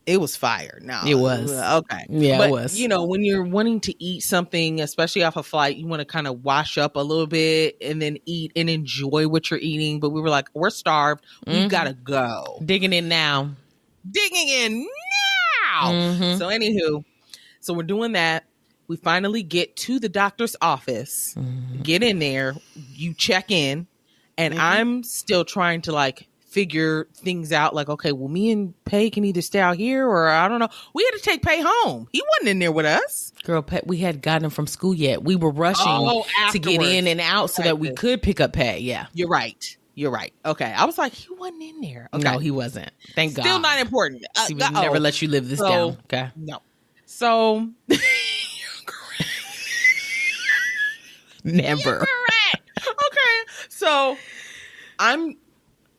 B: It was fire. No,
A: It was.
B: okay.
A: Yeah, it
B: but,
A: was.
B: When you're wanting to eat something, especially off a flight, you want to kind of wash up a little bit and then eat and enjoy what you're eating. But we were like, we're starved. We gotta go.
A: Digging in now.
B: Digging in now. So anywho, so we're doing that. We finally get to the doctor's office, get in there, you check in, and I'm still trying to figure things out. Like, okay, well, me and Pay can either stay out here or I don't know. We had to take Pay home. He wasn't in there with us.
A: Girl, Pet, we hadn't gotten him from school yet. We were rushing to get
B: afterwards.
A: in and out so that we
B: Right.
A: could pick up Pay. Yeah.
B: You're right. Okay. I was like, he wasn't in there. Okay.
A: No, he wasn't. Thank God.
B: Still not important.
A: He would never let you live this
B: So-
A: down. Okay.
B: No. So
A: Never.
B: correct. Okay. So I'm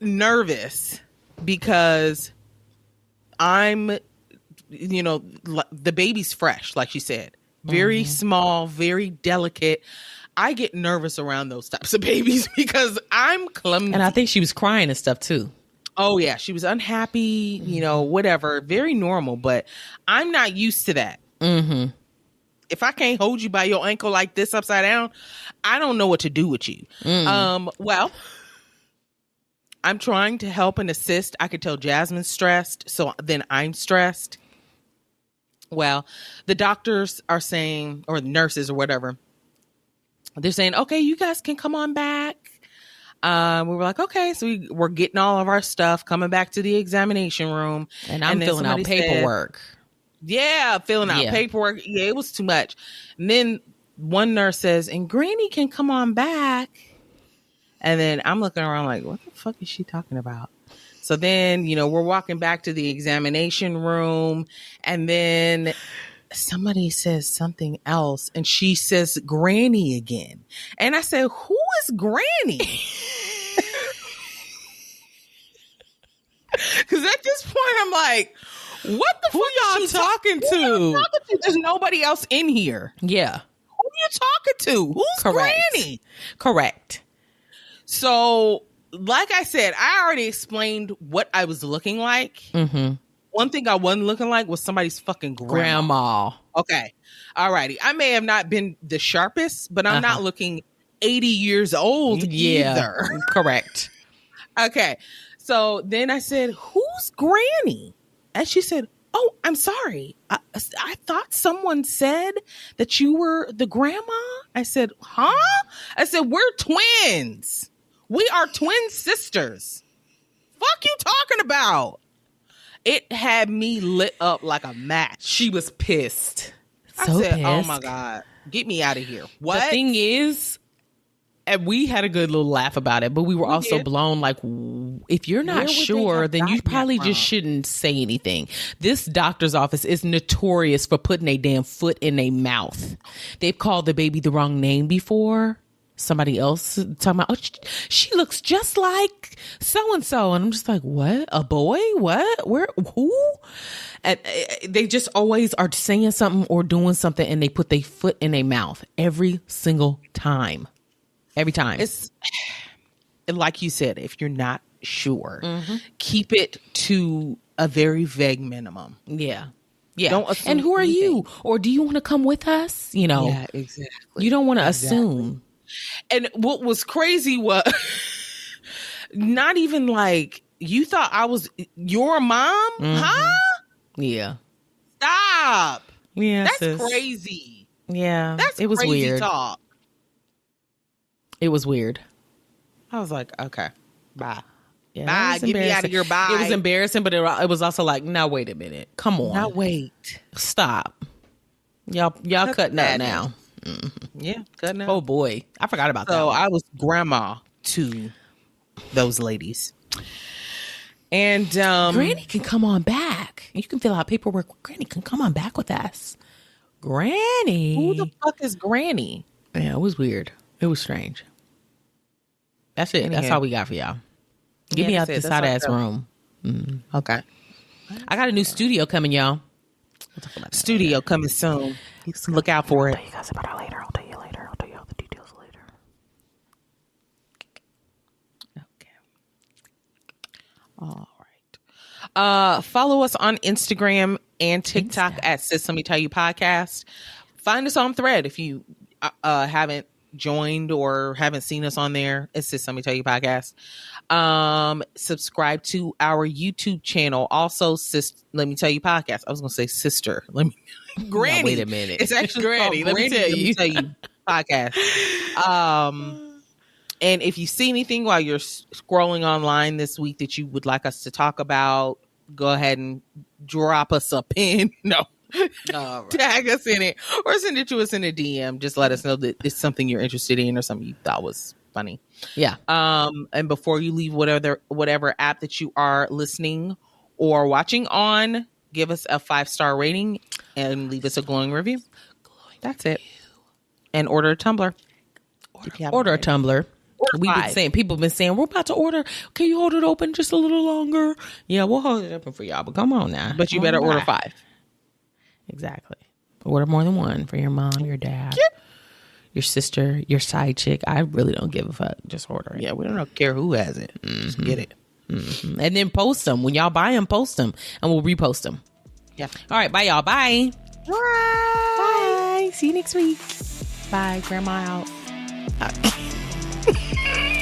B: nervous because I'm, the baby's fresh, like she said, very small, very delicate. I get nervous around those types of babies because I'm clumsy.
A: And I think she was crying and stuff too.
B: Oh yeah, she was unhappy, whatever, very normal, but I'm not used to that.
A: Mm-hmm.
B: If I can't hold you by your ankle like this upside down, I don't know what to do with you. Well, I'm trying to help and assist. I could tell Jasmine's stressed, so then I'm stressed. Well, the doctors are saying, or the nurses or whatever, they're saying, okay, you guys can come on back. We were like, okay, so we're getting all of our stuff, coming back to the examination room.
A: And I'm filling out paperwork.
B: Filling out paperwork. Yeah, it was too much. And then one nurse says, and Granny can come on back. And then I'm looking around like, what the fuck is she talking about? So then, we're walking back to the examination room, and then somebody says something else, and she says Granny again. And I said, who is Granny? Because at this point, I'm like, what the fuck
A: y'all talking to?
B: There's nobody else in here.
A: Yeah.
B: Who are you talking to? Who's Granny?
A: Correct.
B: So, like I said, I already explained what I was looking like.
A: Mm-hmm.
B: One thing I wasn't looking like was somebody's fucking
A: grandma.
B: Okay. Alrighty. I may have not been the sharpest, but I'm not looking 80 years old either.
A: Correct.
B: Okay. So then I said, who's Granny? And she said, oh, I'm sorry. I thought someone said that you were the grandma. I said, huh? I said, we're twins. We are twin sisters. Fuck you talking about? It had me lit up like a match.
A: She was pissed.
B: I said, oh my God, get me out of here. What?
A: The thing is, and we had a good little laugh about it, but we were also blown like, if you're not sure, then you probably just shouldn't say anything. This doctor's office is notorious for putting a damn foot in a mouth. They've called the baby the wrong name before. Somebody else talking about, oh, she looks just like so-and-so. And I'm just like, what? A boy? What? Where? Who? And they just always are saying something or doing something, and they put their foot in their mouth every single time. Every time.
B: It's like you said, if you're not sure, keep it to a very vague minimum.
A: Yeah. Yeah.
B: Don't assume
A: and who are
B: anything.
A: you? Or do you want to come with us?
B: Yeah, exactly.
A: You don't want to assume.
B: And what was crazy was not even like, you thought I was your mom? Huh?
A: Yeah.
B: Stop.
A: Yeah.
B: That's crazy.
A: Yeah.
B: It was crazy
A: weird.
B: Talk.
A: It was weird.
B: I was like, okay, bye.
A: Yeah,
B: bye. Get me out of here. Bye.
A: It was embarrassing, but it was also like, now wait a minute. Come on.
B: Now wait.
A: Stop. Y'all cutting up now.
B: Mm-hmm. Yeah, cutting up.
A: Oh boy, I forgot about that.
B: So I was grandma to those ladies. And
A: Granny can come on back. You can fill out paperwork. Granny can come on back with us. Granny.
B: Who the fuck is Granny?
A: Yeah, it was weird. It was strange. That's it. That's all we got for y'all. Get me out this hot ass room.
B: Okay.
A: I got a new studio coming, y'all.
B: We'll talk about studio coming soon. Look out for it.
A: I'll tell you guys about it later. I'll tell you later. I'll tell you all the details later.
B: Okay. All right. Follow us on Instagram and TikTok at SLMTY Podcast. Find us on Thread if you haven't joined or haven't seen us on there. It's SLMTY Podcast. Subscribe to our YouTube channel. Also, Let Me Tell You Podcast. I was gonna say sister. Granny.
A: Now, wait a minute.
B: It's actually
A: Granny. Let me tell you
B: podcast. And if you see anything while you're scrolling online this week that you would like us to talk about, go ahead and drop us a pin. No. Right. Tag us in it or send it to us in a DM. Just let us know that it's something you're interested in or something you thought was funny.
A: Yeah.
B: And before you leave whatever app that you are listening or watching on, give us a 5-star rating and leave us a glowing review. That's it. And order a tumbler.
A: Order a tumbler. We've been saying, people have been saying, we're about to order. Can you hold it open just a little longer? Yeah, we'll hold it open for y'all, but come on now.
B: But you better order 5.
A: Exactly. Order more than one for your mom, your dad, your sister, your side chick. I really don't give a fuck. Just order it.
B: Yeah, we don't care who has it. Just get it.
A: And then post them. When y'all buy them, post them. And we'll repost them.
B: Yeah.
A: All right. Bye, y'all. Bye.
B: Bye.
A: Bye. See you next week. Bye. Grandma out.